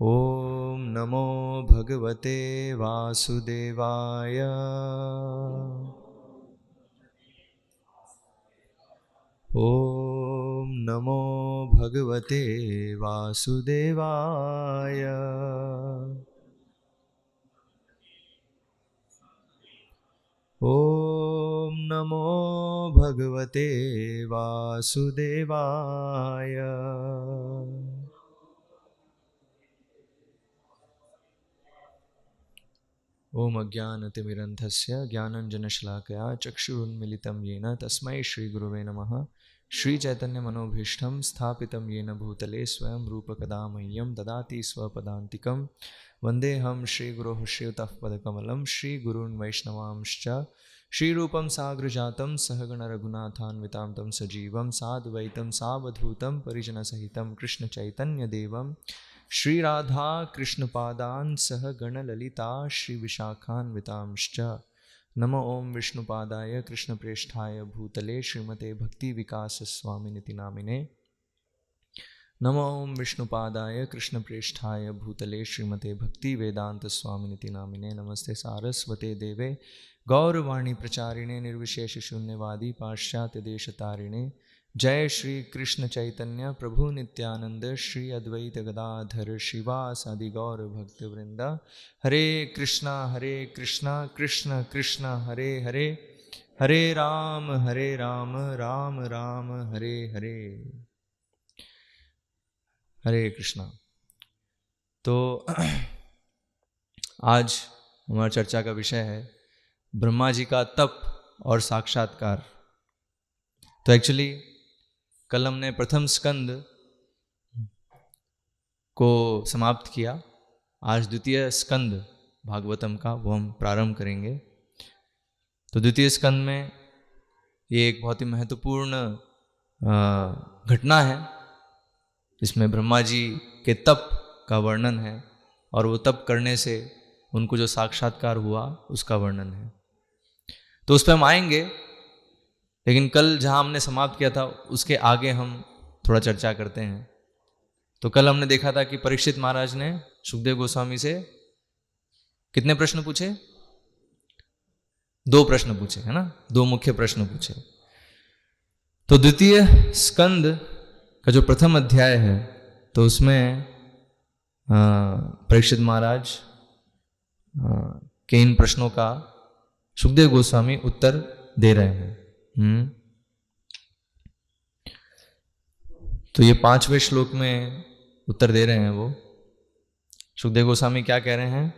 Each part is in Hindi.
ओम नमो भगवते वासुदेवाय। ओम नमो भगवते वासुदेवाय। ओम नमो भगवते वासुदेवाय। ओम अज्ञानतिमिरन्धस्य ज्ञानञ्जनशलाकया चक्षुरुन्मिलितं येन तस्मै श्रीगुरुवे नमः। श्रीचैतन्यमनोभीष्टं स्थापितं येन भूतले स्वयं रूपकदा मह्यं ददाति स्वपदान्तिकं। वन्देऽहं श्रीगुरोः श्रीयुतः पदकमलं श्रीगुरून् वैष्णवांश्च। श्रीरूपं साग्रजातं सहगणरघुनाथान्वितां तं सजीवं साद्वैतं सावधूतं परिजनसहितं कृष्णचैतन्यदेवं श्रीराधा कृष्णपादान् सह गणललिता श्रीविशाखान्वितांश्च। नमो ओं विष्णुपादाय कृष्णप्रेष्ठाय भूतले श्रीमते भक्तिविकासस्वामिनिति नामिने। नमो ओं विष्णुपादाय कृष्णप्रेष्ठाय भूतले श्रीमते भक्तिवेदान्तस्वामिनिति नामिने। नमस्ते सारस्वते देवे गौरवाणी प्रचारिणे निर्विशेषशून्यवादी पाश्चात्यदेशतारिणे। जय श्री कृष्ण चैतन्य प्रभु नित्यानंद श्री अद्वैत गदाधर श्रीवासादि गौर भक्तवृंदा। हरे कृष्णा कृष्ण कृष्ण हरे हरे, हरे राम राम राम हरे हरे। हरे कृष्णा। तो आज हमारा चर्चा का विषय है ब्रह्मा जी का तप और साक्षात्कार। तो एक्चुअली कल हमने प्रथम स्कंद को समाप्त किया। आज द्वितीय स्कंद भागवतम का वो हम प्रारंभ करेंगे। तो द्वितीय स्कंद में ये एक बहुत ही महत्वपूर्ण घटना है। इसमें ब्रह्मा जी के तप का वर्णन है और वो तप करने से उनको जो साक्षात्कार हुआ उसका वर्णन है। तो उस पर हम आएंगे, लेकिन कल जहाँ हमने समाप्त किया था उसके आगे हम थोड़ा चर्चा करते हैं। तो कल हमने देखा था कि परीक्षित महाराज ने सुखदेव गोस्वामी से कितने प्रश्न पूछे? 2 प्रश्न पूछे, है ना? 2 मुख्य प्रश्न पूछे। तो द्वितीय स्कंद का जो प्रथम अध्याय है तो उसमें परीक्षित महाराज के इन प्रश्नों का सुखदेव गोस्वामी उत्तर दे रहे हैं। तो ये 5वें श्लोक में उत्तर दे रहे हैं। वो सुखदेव गोस्वामी क्या कह रहे हैं?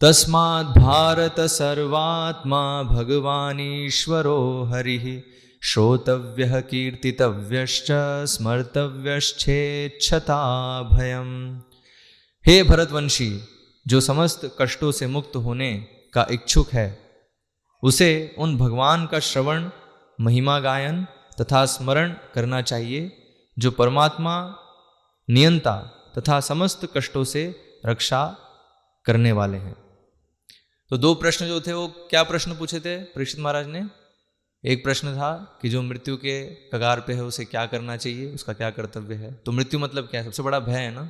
तस्माद् भारत सर्वात्मा भगवान ईश्वरो हरिः श्रोतव्यः कीर्तितव्यश्च स्मर्तव्यश्चेच्छता भयम्। हे भरतवंशी, जो समस्त कष्टों से मुक्त होने का इच्छुक है उसे उन भगवान का श्रवण, महिमा गायन तथा स्मरण करना चाहिए जो परमात्मा, नियंता तथा समस्त कष्टों से रक्षा करने वाले हैं। तो 2 प्रश्न जो थे वो क्या प्रश्न पूछे थे परीक्षित महाराज ने? एक प्रश्न था कि जो मृत्यु के कगार पे है उसे क्या करना चाहिए, उसका क्या कर्तव्य है। तो मृत्यु मतलब क्या है? सबसे बड़ा भय है ना।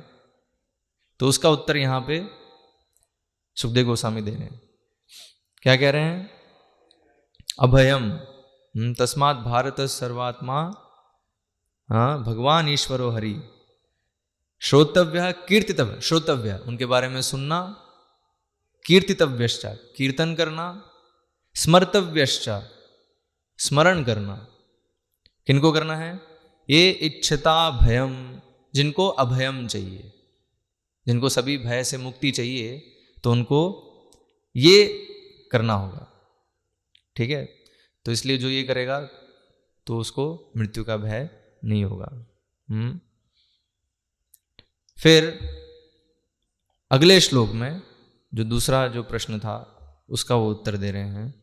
तो उसका उत्तर यहाँ पे सुखदेव गोस्वामी दे रहे हैं। क्या कह रहे हैं? अभयम तस्मात् भारत सर्वात्मा भगवान ईश्वरो हरि श्रोतव्य कीर्तितव्य। श्रोतव्य उनके बारे में सुनना, कीर्तितव्यश्च कीर्तन करना, स्मर्तव्यश्च स्मरण करना। किनको करना है? ये इच्छता भयम, जिनको अभयम चाहिए, जिनको सभी भय से मुक्ति चाहिए, तो उनको ये करना होगा। ठीक है? तो इसलिए जो ये करेगा तो उसको मृत्यु का भय नहीं होगा। फिर अगले श्लोक में जो दूसरा जो प्रश्न था उसका वो उत्तर दे रहे हैं।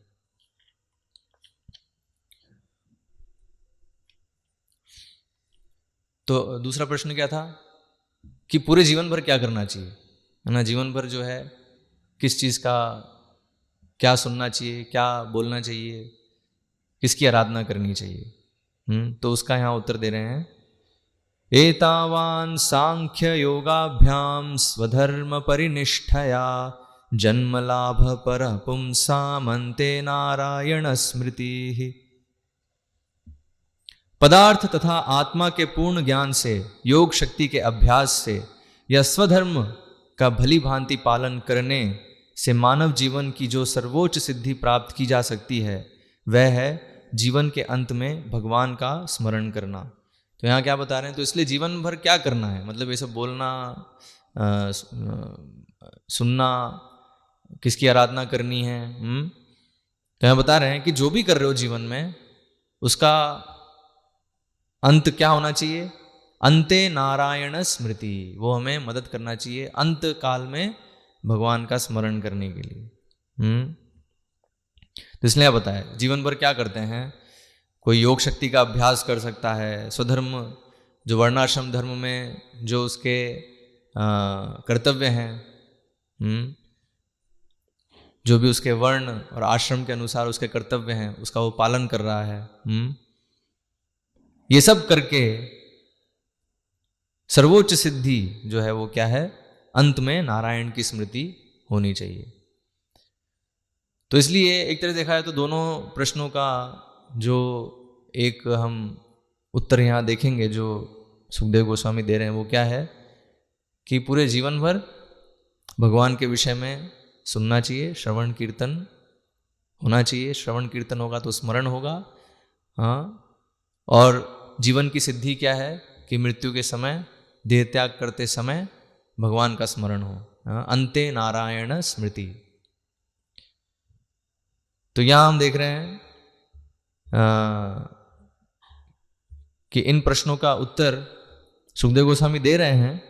तो दूसरा प्रश्न क्या था कि पूरे जीवन भर क्या करना चाहिए, है ना? जीवन भर जो है किस चीज़ का क्या सुनना चाहिए, क्या बोलना चाहिए, किसकी आराधना करनी चाहिए। तो उसका यहाँ उत्तर दे रहे हैं एतावान् सांख्य योगाभ्याम स्वधर्म परिनिष्ठया जन्मलाभ पर पुंसामन्ते नारायण स्मृति। पदार्थ तथा आत्मा के पूर्ण ज्ञान से, योग शक्ति के अभ्यास से या स्वधर्म का भली भांति पालन करने से मानव जीवन की जो सर्वोच्च सिद्धि प्राप्त की जा सकती है वह है जीवन के अंत में भगवान का स्मरण करना। तो यहाँ क्या बता रहे हैं, तो इसलिए जीवन भर क्या करना है, मतलब ये सब बोलना, सुनना, किसकी आराधना करनी है। तो यहाँ बता रहे हैं कि जो भी कर रहे हो जीवन में उसका अंत क्या होना चाहिए, अंते नारायण स्मृति, वो हमें मदद करना चाहिए अंत काल में भगवान का स्मरण करने के लिए। तो इसलिए बताया जीवन भर क्या करते हैं, कोई योग शक्ति का अभ्यास कर सकता है, स्वधर्म जो वर्णाश्रम धर्म में जो उसके कर्तव्य हैं, जो भी उसके वर्ण और आश्रम के अनुसार उसके कर्तव्य हैं उसका वो पालन कर रहा है। ये सब करके सर्वोच्च सिद्धि जो है वो क्या है, अंत में नारायण की स्मृति होनी चाहिए। तो इसलिए एक तरह देखा है तो दोनों प्रश्नों का जो एक हम उत्तर यहाँ देखेंगे जो सुखदेव गोस्वामी दे रहे हैं वो क्या है कि पूरे जीवन भर भगवान के विषय में सुनना चाहिए, श्रवण कीर्तन होना चाहिए, श्रवण कीर्तन होगा तो स्मरण होगा। हाँ, और जीवन की सिद्धि क्या है कि मृत्यु के समय, देह त्याग करते समय भगवान का स्मरण हो। अंते नारायण स्मृति। तो यहां हम देख रहे हैं कि इन प्रश्नों का उत्तर सुखदेव गोस्वामी दे रहे हैं,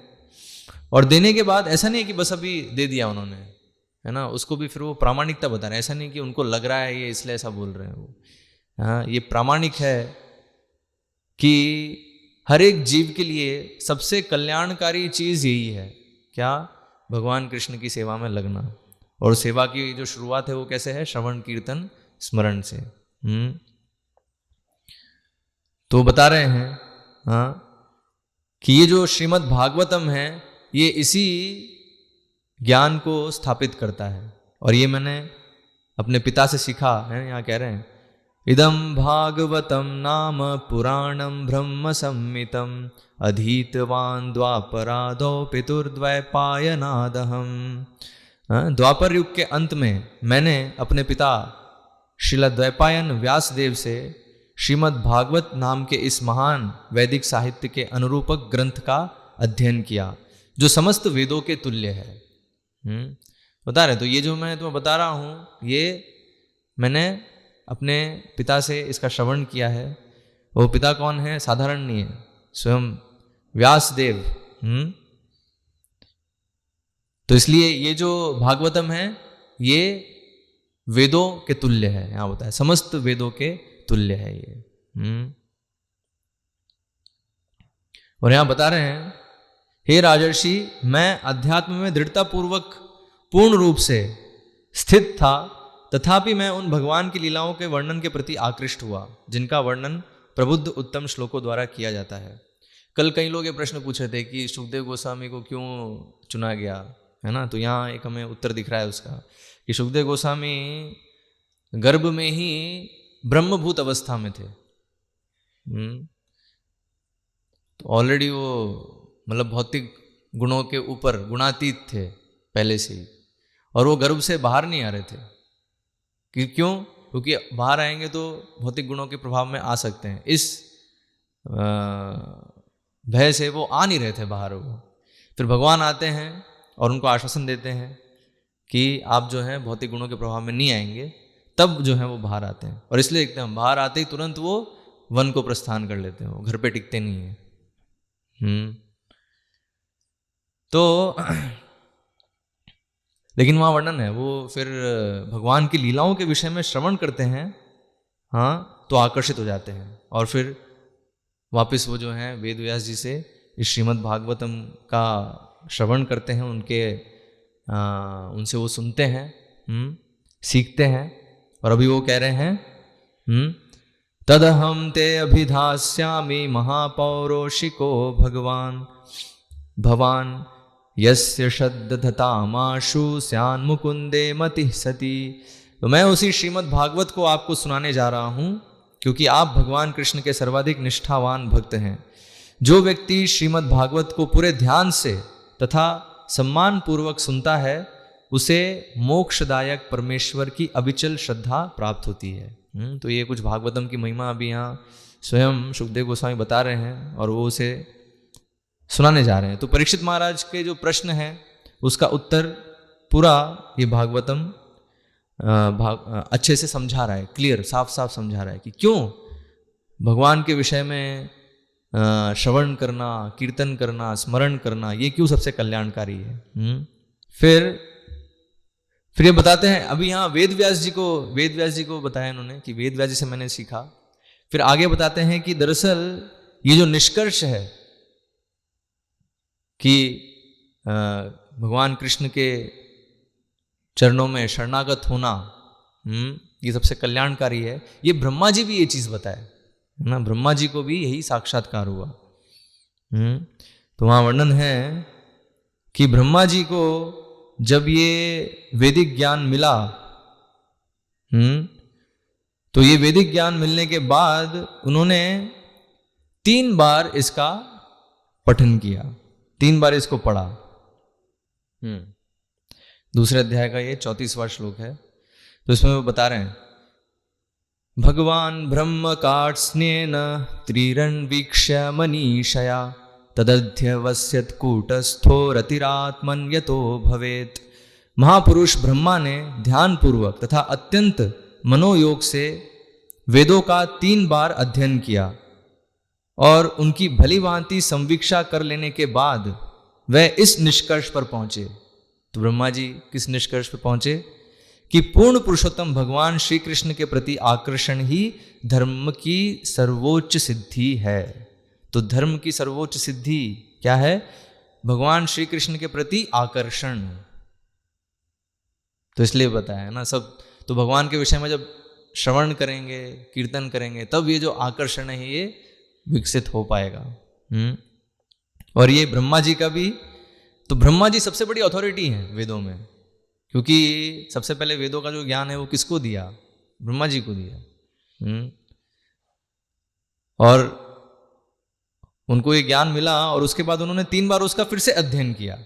और देने के बाद ऐसा नहीं है कि बस अभी दे दिया उन्होंने, है ना, उसको भी फिर वो प्रामाणिकता बता रहे हैं। ऐसा नहीं कि उनको लग रहा है ये इसलिए ऐसा बोल रहे हैं वो। हाँ, ये प्रामाणिक है कि हर एक जीव के लिए सबसे कल्याणकारी चीज यही है, क्या, भगवान कृष्ण की सेवा में लगना। और सेवा की जो शुरुआत है वो कैसे है, श्रवण कीर्तन स्मरण से। तो बता रहे हैं हाँ कि ये जो श्रीमद् भागवतम है ये इसी ज्ञान को स्थापित करता है, और ये मैंने अपने पिता से सीखा है। यहाँ कह रहे हैं इदं भागवतं नाम पुराणं ब्रह्म संहितं अधीतवान् द्वापरादौ पितुर्द्वैपायनादहम्। द्वापर युग के अंत में मैंने अपने पिता श्रील द्वैपायन व्यासदेव से श्रीमद् भागवत नाम के इस महान वैदिक साहित्य के अनुरूपक ग्रंथ का अध्ययन किया जो समस्त वेदों के तुल्य है। बता रहे तो ये जो मैं तुम्हें बता रहा हूँ ये मैंने अपने पिता से इसका श्रवण किया है। वो पिता कौन है, साधारण नहीं है, स्वयं व्यासदेव। तो इसलिए ये जो भागवतम है ये वेदों के तुल्य है, यहां बताया समस्त वेदों के तुल्य है ये। और यहां बता रहे हैं हे राजर्षि, मैं अध्यात्म में दृढ़ता पूर्वक पूर्ण रूप से स्थित था, तथापि मैं उन भगवान की लीलाओं के वर्णन के प्रति आकृष्ट हुआ जिनका वर्णन प्रबुद्ध उत्तम श्लोकों द्वारा किया जाता है। कल कई लोग ये प्रश्न पूछे थे कि सुखदेव गोस्वामी को क्यों चुना गया, है ना। तो यहाँ एक हमें उत्तर दिख रहा है उसका कि सुखदेव गोस्वामी गर्भ में ही ब्रह्मभूत अवस्था में थे। तो ऑलरेडी वो मतलब भौतिक गुणों के ऊपर गुणातीत थे पहले से ही, और वो गर्भ से बाहर नहीं आ रहे थे। क्यों? क्योंकि बाहर आएंगे तो भौतिक गुणों के प्रभाव में आ सकते हैं, इस भय से वो आ नहीं रहे थे बाहर। वो फिर भगवान आते हैं और उनको आश्वासन देते हैं कि आप जो है भौतिक गुणों के प्रभाव में नहीं आएंगे, तब जो है वो बाहर आते हैं। और इसलिए एकदम बाहर आते ही तुरंत वो वन को प्रस्थान कर लेते हैं, वो घर पे टिकते नहीं है। तो लेकिन वहाँ वर्णन है वो फिर भगवान की लीलाओं के विषय में श्रवण करते हैं, हाँ, तो आकर्षित हो जाते हैं, और फिर वापस वो जो है वेद व्यास जी से इस श्रीमद् भागवतम का श्रवण करते हैं, उनसे वो सुनते हैं, सीखते हैं। और अभी वो कह रहे हैं तदहम ते अभिधास्यामि महापौरोषिको भगवान भवान यस्य शब्दधतामाशु स्यान् मुकुंदे मति सती। तो मैं उसी श्रीमद् भागवत को आपको सुनाने जा रहा हूँ, क्योंकि आप भगवान कृष्ण के सर्वाधिक निष्ठावान भक्त हैं। जो व्यक्ति श्रीमद् भागवत को पूरे ध्यान से तथा सम्मान पूर्वक सुनता है, उसे मोक्षदायक परमेश्वर की अविचल श्रद्धा प्राप्त होती है। तो ये कुछ भागवतम की महिमा अभी यहाँ स्वयं सुखदेव गोस्वामी बता रहे हैं और वो उसे सुनाने जा रहे हैं। तो परीक्षित महाराज के जो प्रश्न है उसका उत्तर पूरा ये भागवतम अच्छे से समझा रहा है, क्लियर साफ साफ समझा रहा है कि क्यों भगवान के विषय में श्रवण करना, कीर्तन करना, स्मरण करना, ये क्यों सबसे कल्याणकारी है। फिर ये बताते हैं, अभी यहाँ वेद व्यास जी को बताया इन्होंने कि वेद व्यास जी से मैंने सीखा। फिर आगे बताते हैं कि दरअसल ये जो निष्कर्ष है कि भगवान कृष्ण के चरणों में शरणागत होना ये सबसे कल्याणकारी है, ये ब्रह्मा जी भी ये चीज बताए ना, ब्रह्मा जी को भी यही साक्षात्कार हुआ। तो वहां वर्णन है कि ब्रह्मा जी को जब ये वैदिक ज्ञान मिला, तो ये वैदिक ज्ञान मिलने के बाद उन्होंने 3 बार इसका पठन किया, 3 बार इसको पढ़ा। दूसरे अध्याय का ये 34वां श्लोक है। तो इसमें वो बता रहे हैं, भगवान ब्रह्म कार्त्स्न्येन त्रिरन्वीक्ष्य मनीषया तदध्यवस्यत् कूटस्थो रतिरात्मन् यतो भवेत्। महापुरुष ब्रह्मा ने ध्यान पूर्वक तथा अत्यंत मनोयोग से वेदों का 3 बार अध्ययन किया और उनकी भली भांति संवीक्षा कर लेने के बाद वह इस निष्कर्ष पर पहुंचे। तो ब्रह्मा जी किस निष्कर्ष पर पहुंचे कि पूर्ण पुरुषोत्तम भगवान श्री कृष्ण के प्रति आकर्षण ही धर्म की सर्वोच्च सिद्धि है। तो धर्म की सर्वोच्च सिद्धि क्या है? भगवान श्री कृष्ण के प्रति आकर्षण। तो इसलिए बताया ना सब, तो भगवान के विषय में जब श्रवण करेंगे, कीर्तन करेंगे, तब ये जो आकर्षण है ये विकसित हो पाएगा। और ये ब्रह्मा जी का भी, तो ब्रह्मा जी सबसे बड़ी अथॉरिटी हैं वेदों में, क्योंकि सबसे पहले वेदों का जो ज्ञान है वो किसको दिया? ब्रह्मा जी को दिया। और उनको ये ज्ञान मिला और उसके बाद उन्होंने 3 बार उसका फिर से अध्ययन किया।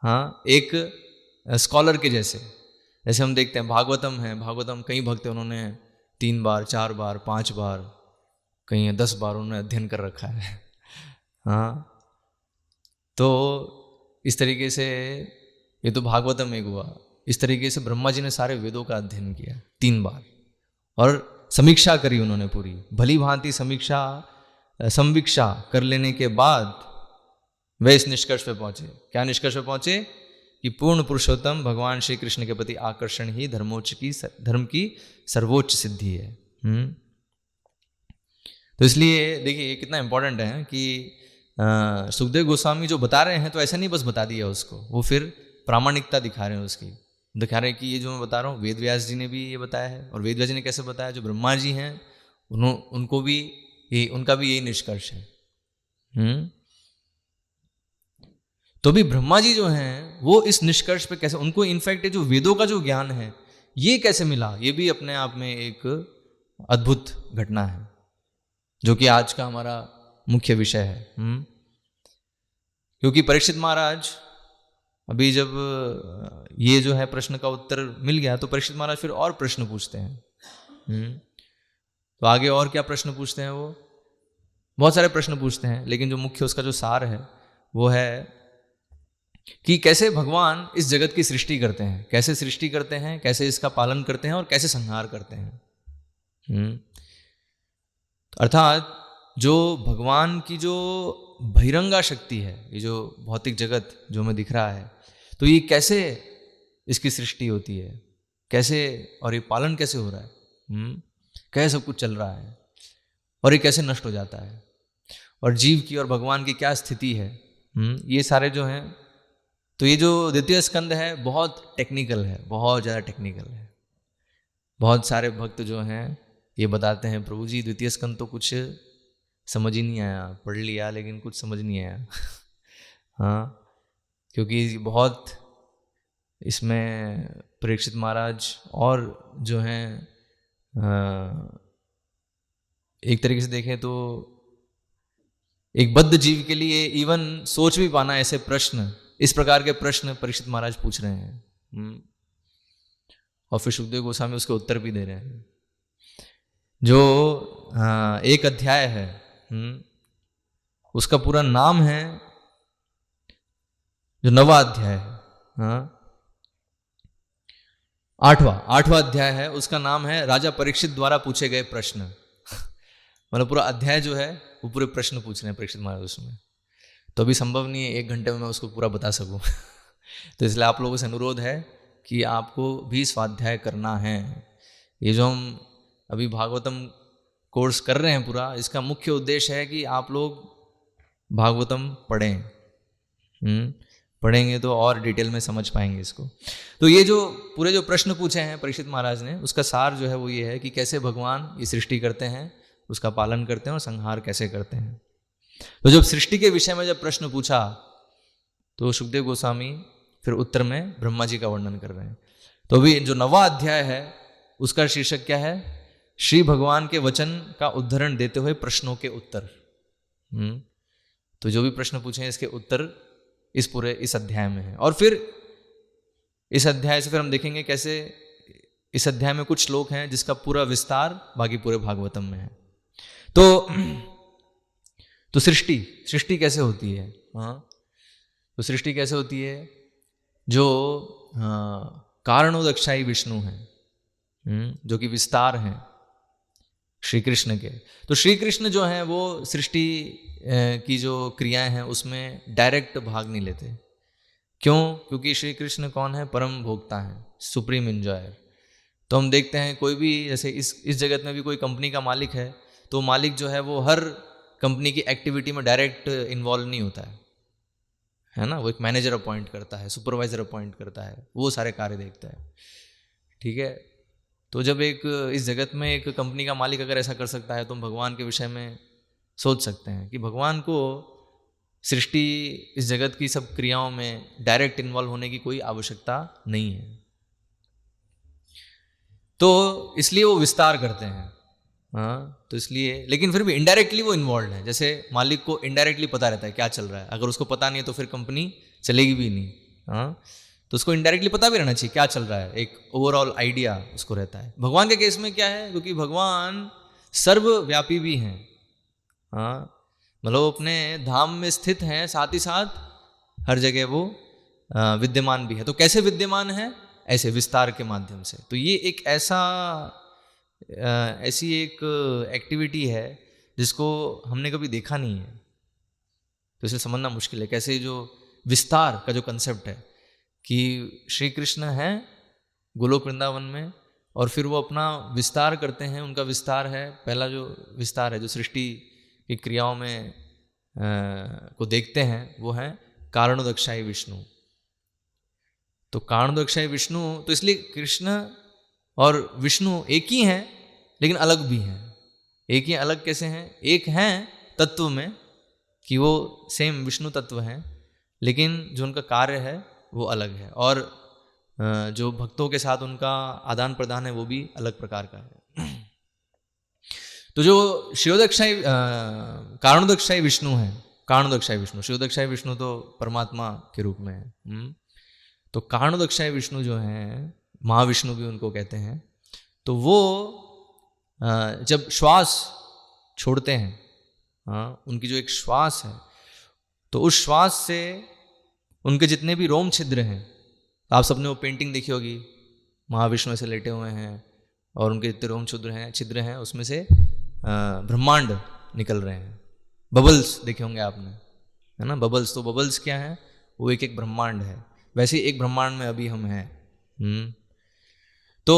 हाँ, एक स्कॉलर के जैसे हम देखते हैं भागवतम है, भागवतम कई भक्त हैं, उन्होंने 3 बार, 4 बार, 5 बार, कहीं 10 बार उन्होंने अध्ययन कर रखा है। हाँ, तो इस तरीके से ये तो भागवतम एक हुआ। इस तरीके से ब्रह्मा जी ने सारे वेदों का अध्ययन किया 3 बार और समीक्षा करी उन्होंने पूरी, भली भांति संवीक्षा कर लेने के बाद वे इस निष्कर्ष पे पहुंचे। क्या निष्कर्ष पे पहुंचे? कि पूर्ण पुरुषोत्तम भगवान श्री कृष्ण के प्रति आकर्षण ही धर्म की सर्वोच्च सिद्धि है। तो इसलिए देखिए ये कितना इंपॉर्टेंट है कि सुखदेव गोस्वामी जो बता रहे हैं तो ऐसा नहीं बस बता दिया उसको, वो फिर प्रामाणिकता दिखा रहे हैं उसकी, दिखा रहे हैं कि ये जो मैं बता रहा हूँ वेद व्यास जी ने भी ये बताया है। और वेद व्यास जी ने कैसे बताया? जो ब्रह्मा जी हैं उनको भी उनका भी यही निष्कर्ष है। तो भी ब्रह्मा जी जो हैं वो इस निष्कर्ष पे कैसे, उनको इनफैक्ट जो वेदों का जो ज्ञान है ये कैसे मिला, ये भी अपने आप में एक अद्भुत घटना है, जो कि आज का हमारा मुख्य विषय है। क्योंकि परीक्षित महाराज अभी जब ये जो है प्रश्न का उत्तर मिल गया तो परीक्षित महाराज फिर और प्रश्न पूछते हैं। तो आगे और क्या प्रश्न पूछते हैं? वो बहुत सारे प्रश्न पूछते हैं, लेकिन जो मुख्य उसका जो सार है वो है कि कैसे भगवान इस जगत की सृष्टि करते हैं, कैसे सृष्टि करते हैं, कैसे इसका पालन करते हैं और कैसे संहार करते हैं। अर्थात जो भगवान की जो बहिरंगा शक्ति है, ये जो भौतिक जगत जो हमें दिख रहा है, तो ये कैसे इसकी सृष्टि होती है, कैसे, और ये पालन कैसे हो रहा है, कैसे सब कुछ चल रहा है, और ये कैसे नष्ट हो जाता है, और जीव की और भगवान की क्या स्थिति है, ये सारे जो हैं। तो ये जो द्वितीय स्कंद है बहुत टेक्निकल है, बहुत ज़्यादा टेक्निकल है। बहुत सारे भक्त जो हैं ये बताते हैं प्रभु जी द्वितीय स्कंद तो कुछ समझ ही नहीं आया, पढ़ लिया लेकिन कुछ समझ नहीं आया। हाँ, क्योंकि बहुत इसमें परीक्षित महाराज और जो हैं एक तरीके से देखें तो एक बद्ध जीव के लिए इवन सोच भी पाना ऐसे प्रश्न, इस प्रकार के प्रश्न परीक्षित महाराज पूछ रहे हैं। और फिर सुखदेव गोस्वामी उसके उत्तर भी दे रहे हैं। जो एक अध्याय है उसका पूरा नाम है, जो 9वां अध्याय है, आठवां अध्याय है, उसका नाम है राजा परीक्षित द्वारा पूछे गए प्रश्न। मतलब पूरा अध्याय जो है वो पूरे प्रश्न पूछ रहे हैं परीक्षित महाराज उसमें। तो अभी संभव नहीं है 1 घंटे में मैं उसको पूरा बता सकूं। तो इसलिए आप लोगों से अनुरोध है कि आपको भी स्वाध्याय करना है। ये जो हम अभी भागवतम कोर्स कर रहे हैं पूरा, इसका मुख्य उद्देश्य है कि आप लोग भागवतम पढ़ें। पढ़ेंगे तो और डिटेल में समझ पाएंगे इसको। तो ये जो पूरे जो प्रश्न पूछे हैं परीक्षित महाराज ने, उसका सार जो है वो ये है कि कैसे भगवान ये सृष्टि करते हैं, उसका पालन करते हैं और संहार कैसे करते हैं। तो जब सृष्टि के विषय में जब प्रश्न पूछा तो सुखदेव गोस्वामी फिर उत्तर में ब्रह्मा जी का वर्णन कर रहे हैं। तो अभी जो 9वां अध्याय है उसका शीर्षक क्या है? श्री भगवान के वचन का उद्धरण देते हुए प्रश्नों के उत्तर। तो जो भी प्रश्न पूछे हैं इसके उत्तर इस अध्याय में है। और फिर इस अध्याय से फिर हम देखेंगे कैसे इस अध्याय में कुछ श्लोक हैं जिसका पूरा विस्तार बाकी पूरे भागवतम में है। तो सृष्टि कैसे होती है? तो सृष्टि कैसे होती है? जो कारणोदक्षाई विष्णु हैं, जो कि विस्तार हैं श्री कृष्ण के। तो श्री कृष्ण जो हैं वो सृष्टि की जो क्रियाएं हैं उसमें डायरेक्ट भाग नहीं लेते। क्यों? क्योंकि श्री कृष्ण कौन है? परम भोक्ता है, सुप्रीम एंजॉयर। तो हम देखते हैं कोई भी जैसे इस जगत में भी कोई कंपनी का मालिक है तो मालिक जो है वो हर कंपनी की एक्टिविटी में डायरेक्ट इन्वॉल्व नहीं होता है ना। वो एक मैनेजर अपॉइंट करता है, सुपरवाइजर अपॉइंट करता है, वो सारे कार्य देखता है। ठीक है। तो जब एक इस जगत में एक कंपनी का मालिक अगर ऐसा कर सकता है तो हम भगवान के विषय में सोच सकते हैं कि भगवान को सृष्टि इस जगत की सब क्रियाओं में डायरेक्ट इन्वॉल्व होने की कोई आवश्यकता नहीं है। तो इसलिए वो विस्तार करते हैं। तो इसलिए, लेकिन फिर भी इनडायरेक्टली वो इन्वॉल्व है। जैसे मालिक को इनडायरेक्टली पता रहता है क्या चल रहा है, अगर उसको पता नहीं है तो फिर कंपनी चलेगी भी नहीं। तो उसको इनडायरेक्टली पता भी रहना चाहिए क्या चल रहा है, एक ओवरऑल आइडिया उसको रहता है। भगवान के केस में क्या है? क्योंकि भगवान सर्वव्यापी भी हैं। मतलब अपने धाम में स्थित हैं, साथ ही साथ हर जगह वो विद्यमान भी है। तो कैसे विद्यमान है? ऐसे विस्तार के माध्यम से। तो ये एक ऐसी एक एक्टिविटी है जिसको हमने कभी देखा नहीं है, तो इसे समझना मुश्किल है। कैसे जो विस्तार का जो कंसेप्ट है कि श्री कृष्ण हैं गोलोक वृंदावन में और फिर वो अपना विस्तार करते हैं। उनका विस्तार है, पहला जो विस्तार है जो सृष्टि की क्रियाओं में को देखते हैं वो है कारणोदक्षाई विष्णु। तो कारणोदक्षाई विष्णु, तो इसलिए कृष्ण और विष्णु एक ही हैं लेकिन अलग भी हैं। एक ही अलग कैसे हैं? एक हैं तत्व में कि वो सेम विष्णु तत्व हैं, लेकिन जो उनका कार्य है वो अलग है। और जो भक्तों के साथ उनका आदान प्रदान है वो भी अलग प्रकार का है। तो जो शिवोदक्षाई कारणोदक्षाई विष्णु है, कारणोदक्षाई विष्णु, शिवोदक्षाई विष्णु तो परमात्मा के रूप में है। तो कारणोदक्षाई विष्णु जो हैं, महाविष्णु भी उनको कहते हैं, तो वो जब श्वास छोड़ते हैं, उनकी जो एक श्वास है, तो उस श्वास से उनके जितने भी रोम छिद्र हैं, आप सबने वो पेंटिंग देखी होगी, महाविष्णु ऐसे लेटे हुए हैं और उनके जितने रोम छिद्र हैं उसमें से ब्रह्मांड निकल रहे हैं। बबल्स देखे होंगे आपने, है ना, बबल्स। तो बबल्स क्या है? वो एक एक ब्रह्मांड है। वैसे ही एक ब्रह्मांड में अभी हम हैं। तो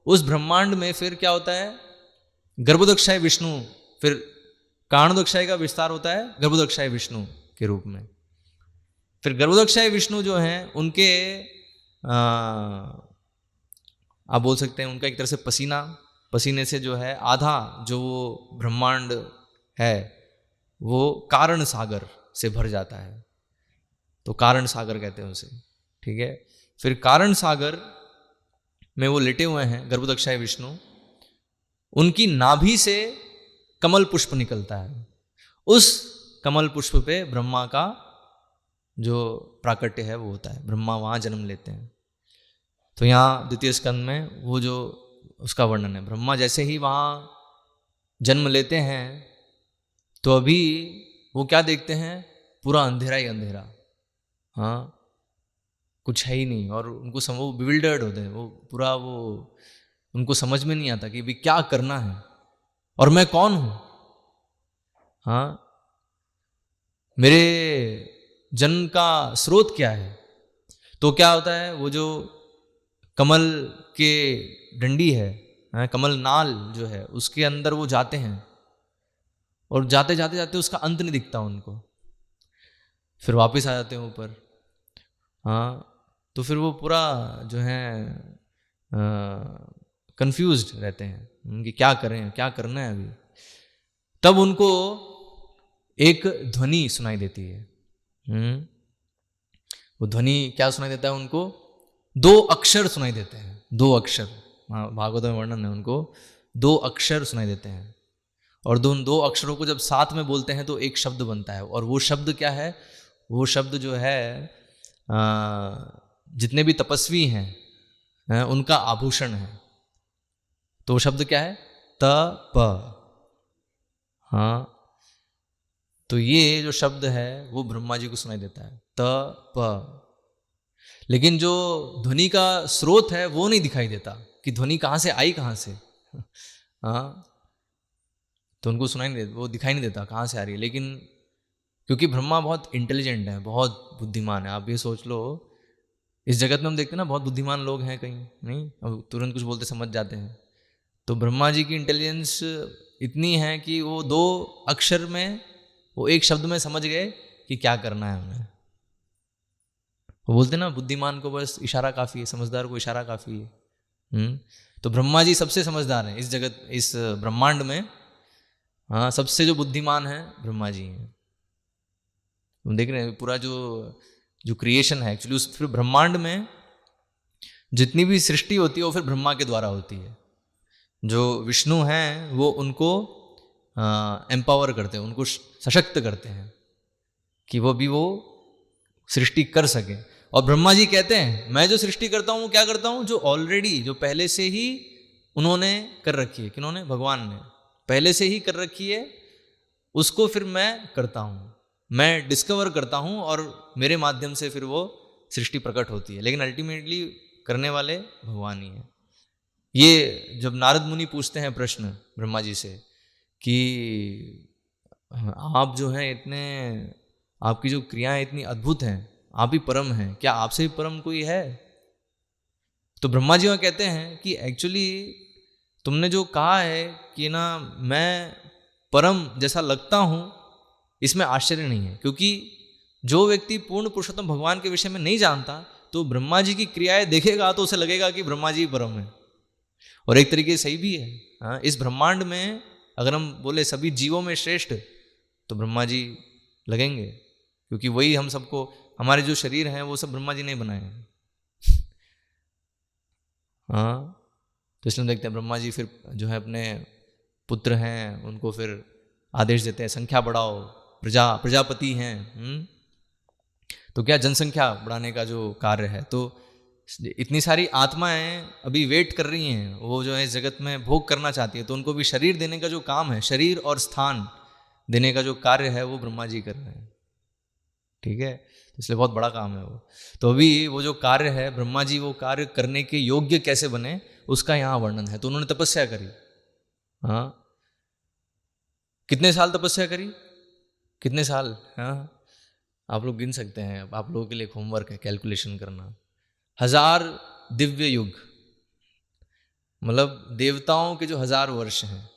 उस ब्रह्मांड में फिर क्या होता है? गर्भोदक्षाई विष्णु, फिर कारणोदक्षाई का विस्तार होता है गर्भोदक्षाई विष्णु के रूप में। फिर गर्भोदक्षाई विष्णु जो हैं उनके आप बोल सकते हैं उनका एक तरह से पसीना पसीने से जो है आधा जो वो ब्रह्मांड है वो कारण सागर से भर जाता है, तो कारण सागर कहते हैं उसे। ठीक है, फिर कारण सागर में वो लेटे हुए हैं गर्भदक्षाय विष्णु, उनकी नाभि से कमल पुष्प निकलता है, उस कमल पुष्प पे ब्रह्मा का जो प्राकट्य है वो होता है, ब्रह्मा वहाँ जन्म लेते हैं। तो यहाँ द्वितीय स्कंद में वो जो उसका वर्णन है, ब्रह्मा जैसे ही वहाँ जन्म लेते हैं तो अभी वो क्या देखते हैं, पूरा अंधेरा ही अंधेरा, हाँ कुछ है ही नहीं, और उनको वो बिविल्डर्ड होते हैं, वो पूरा वो उनको समझ में नहीं आता कि भी क्या करना है और मैं कौन हूँ, हाँ मेरे जन्म का स्रोत क्या है। तो क्या होता है, वो जो कमल के डंडी है, कमल नाल जो है उसके अंदर वो जाते हैं, और जाते जाते जाते उसका अंत नहीं दिखता उनको, फिर वापस आ जाते हैं ऊपर। हाँ तो फिर वो पूरा जो है कंफ्यूज्ड रहते हैं कि क्या करें, क्या करना है अभी। तब उनको एक ध्वनि सुनाई देती है। वो ध्वनि क्या सुनाई देता है उनको, दो अक्षर सुनाई देते हैं, दो अक्षर, भागवत में वर्णन है, उनको दो अक्षर सुनाई देते हैं, और दो अक्षरों को जब साथ में बोलते हैं तो एक शब्द बनता है। और वो शब्द क्या है, वो शब्द जो है जितने भी तपस्वी हैं उनका आभूषण है। तो वो शब्द क्या है, तप। हाँ तो ये जो शब्द है वो ब्रह्मा जी को सुनाई देता है, तप। लेकिन जो ध्वनि का स्रोत है वो नहीं दिखाई देता कि ध्वनि कहाँ से आई, कहाँ से। हाँ तो उनको सुनाई नहीं देता, वो दिखाई नहीं देता कहाँ से आ रही है। लेकिन क्योंकि ब्रह्मा बहुत इंटेलिजेंट है, बहुत बुद्धिमान है, आप ये सोच लो इस जगत में हम देखते हैं ना बहुत बुद्धिमान लोग हैं कहीं नहीं, अब तुरंत कुछ बोलते समझ जाते हैं। तो ब्रह्मा जी की इंटेलिजेंस इतनी है कि वो दो अक्षर में, वो एक शब्द में समझ गए कि क्या करना है उन्हें। वो बोलते ना बुद्धिमान को बस इशारा काफ़ी है, समझदार को इशारा काफ़ी है। तो ब्रह्मा जी सबसे समझदार हैं इस जगत, इस ब्रह्मांड में। हाँ सबसे जो बुद्धिमान है ब्रह्मा जी हैं। हम देख रहे हैं पूरा जो जो क्रिएशन है एक्चुअली, उस फिर ब्रह्मांड में जितनी भी सृष्टि होती है वो फिर ब्रह्मा के द्वारा होती है। जो विष्णु हैं वो उनको एम्पावर करते हैं, उनको सशक्त करते हैं कि वो भी वो सृष्टि कर सके। और ब्रह्मा जी कहते हैं मैं जो सृष्टि करता हूँ वो क्या करता हूँ, जो ऑलरेडी, जो पहले से ही उन्होंने कर रखी है, किन्होंने, भगवान ने पहले से ही कर रखी है, उसको फिर मैं करता हूँ, मैं डिस्कवर करता हूँ और मेरे माध्यम से फिर वो सृष्टि प्रकट होती है। लेकिन अल्टीमेटली करने वाले भगवान ही हैं। ये जब नारद मुनि पूछते हैं प्रश्न ब्रह्मा जी से कि आप जो हैं इतने, आपकी जो क्रियाएं इतनी अद्भुत हैं, आप ही परम हैं, क्या आपसे भी परम कोई है। तो ब्रह्मा जी वहाँ कहते हैं कि एक्चुअली तुमने जो कहा है कि ना मैं परम जैसा लगता हूँ, इसमें आश्चर्य नहीं है, क्योंकि जो व्यक्ति पूर्ण पुरुषोत्तम भगवान के विषय में नहीं जानता तो ब्रह्मा जी की क्रियाएं देखेगा तो उसे लगेगा कि ब्रह्मा जी परम है। और एक तरीके से सही भी है। हाँ इस ब्रह्मांड में अगर हम बोले सभी जीवों में श्रेष्ठ तो ब्रह्मा जी लगेंगे, क्योंकि वही हम सबको, हमारे जो शरीर हैं वो सब ब्रह्मा जी ने बनाए हैं। हाँ तो इसलिए देखते हैं ब्रह्मा जी फिर जो है अपने पुत्र हैं उनको फिर आदेश देते हैं संख्या बढ़ाओ, प्रजापति हैं। तो क्या जनसंख्या बढ़ाने का जो कार्य है, तो इतनी सारी आत्माएं अभी वेट कर रही हैं, वो जो है इस जगत में भोग करना चाहती है, तो उनको भी शरीर देने का जो काम है, शरीर और स्थान देने का जो कार्य है वो ब्रह्मा जी कर रहे हैं। ठीक है, तो इसलिए बहुत बड़ा काम है वो। तो अभी वो जो कार्य है ब्रह्मा जी वो कार्य करने के योग्य कैसे बने उसका यहाँ वर्णन है। तो उन्होंने तपस्या करी। हाँ कितने साल तपस्या करी, कितने साल, हाँ आप लोग गिन सकते हैं, आप लोगों के लिए होमवर्क है कैलकुलेशन करना। 1000 दिव्य युग, मतलब देवताओं के जो 1000 वर्ष हैं।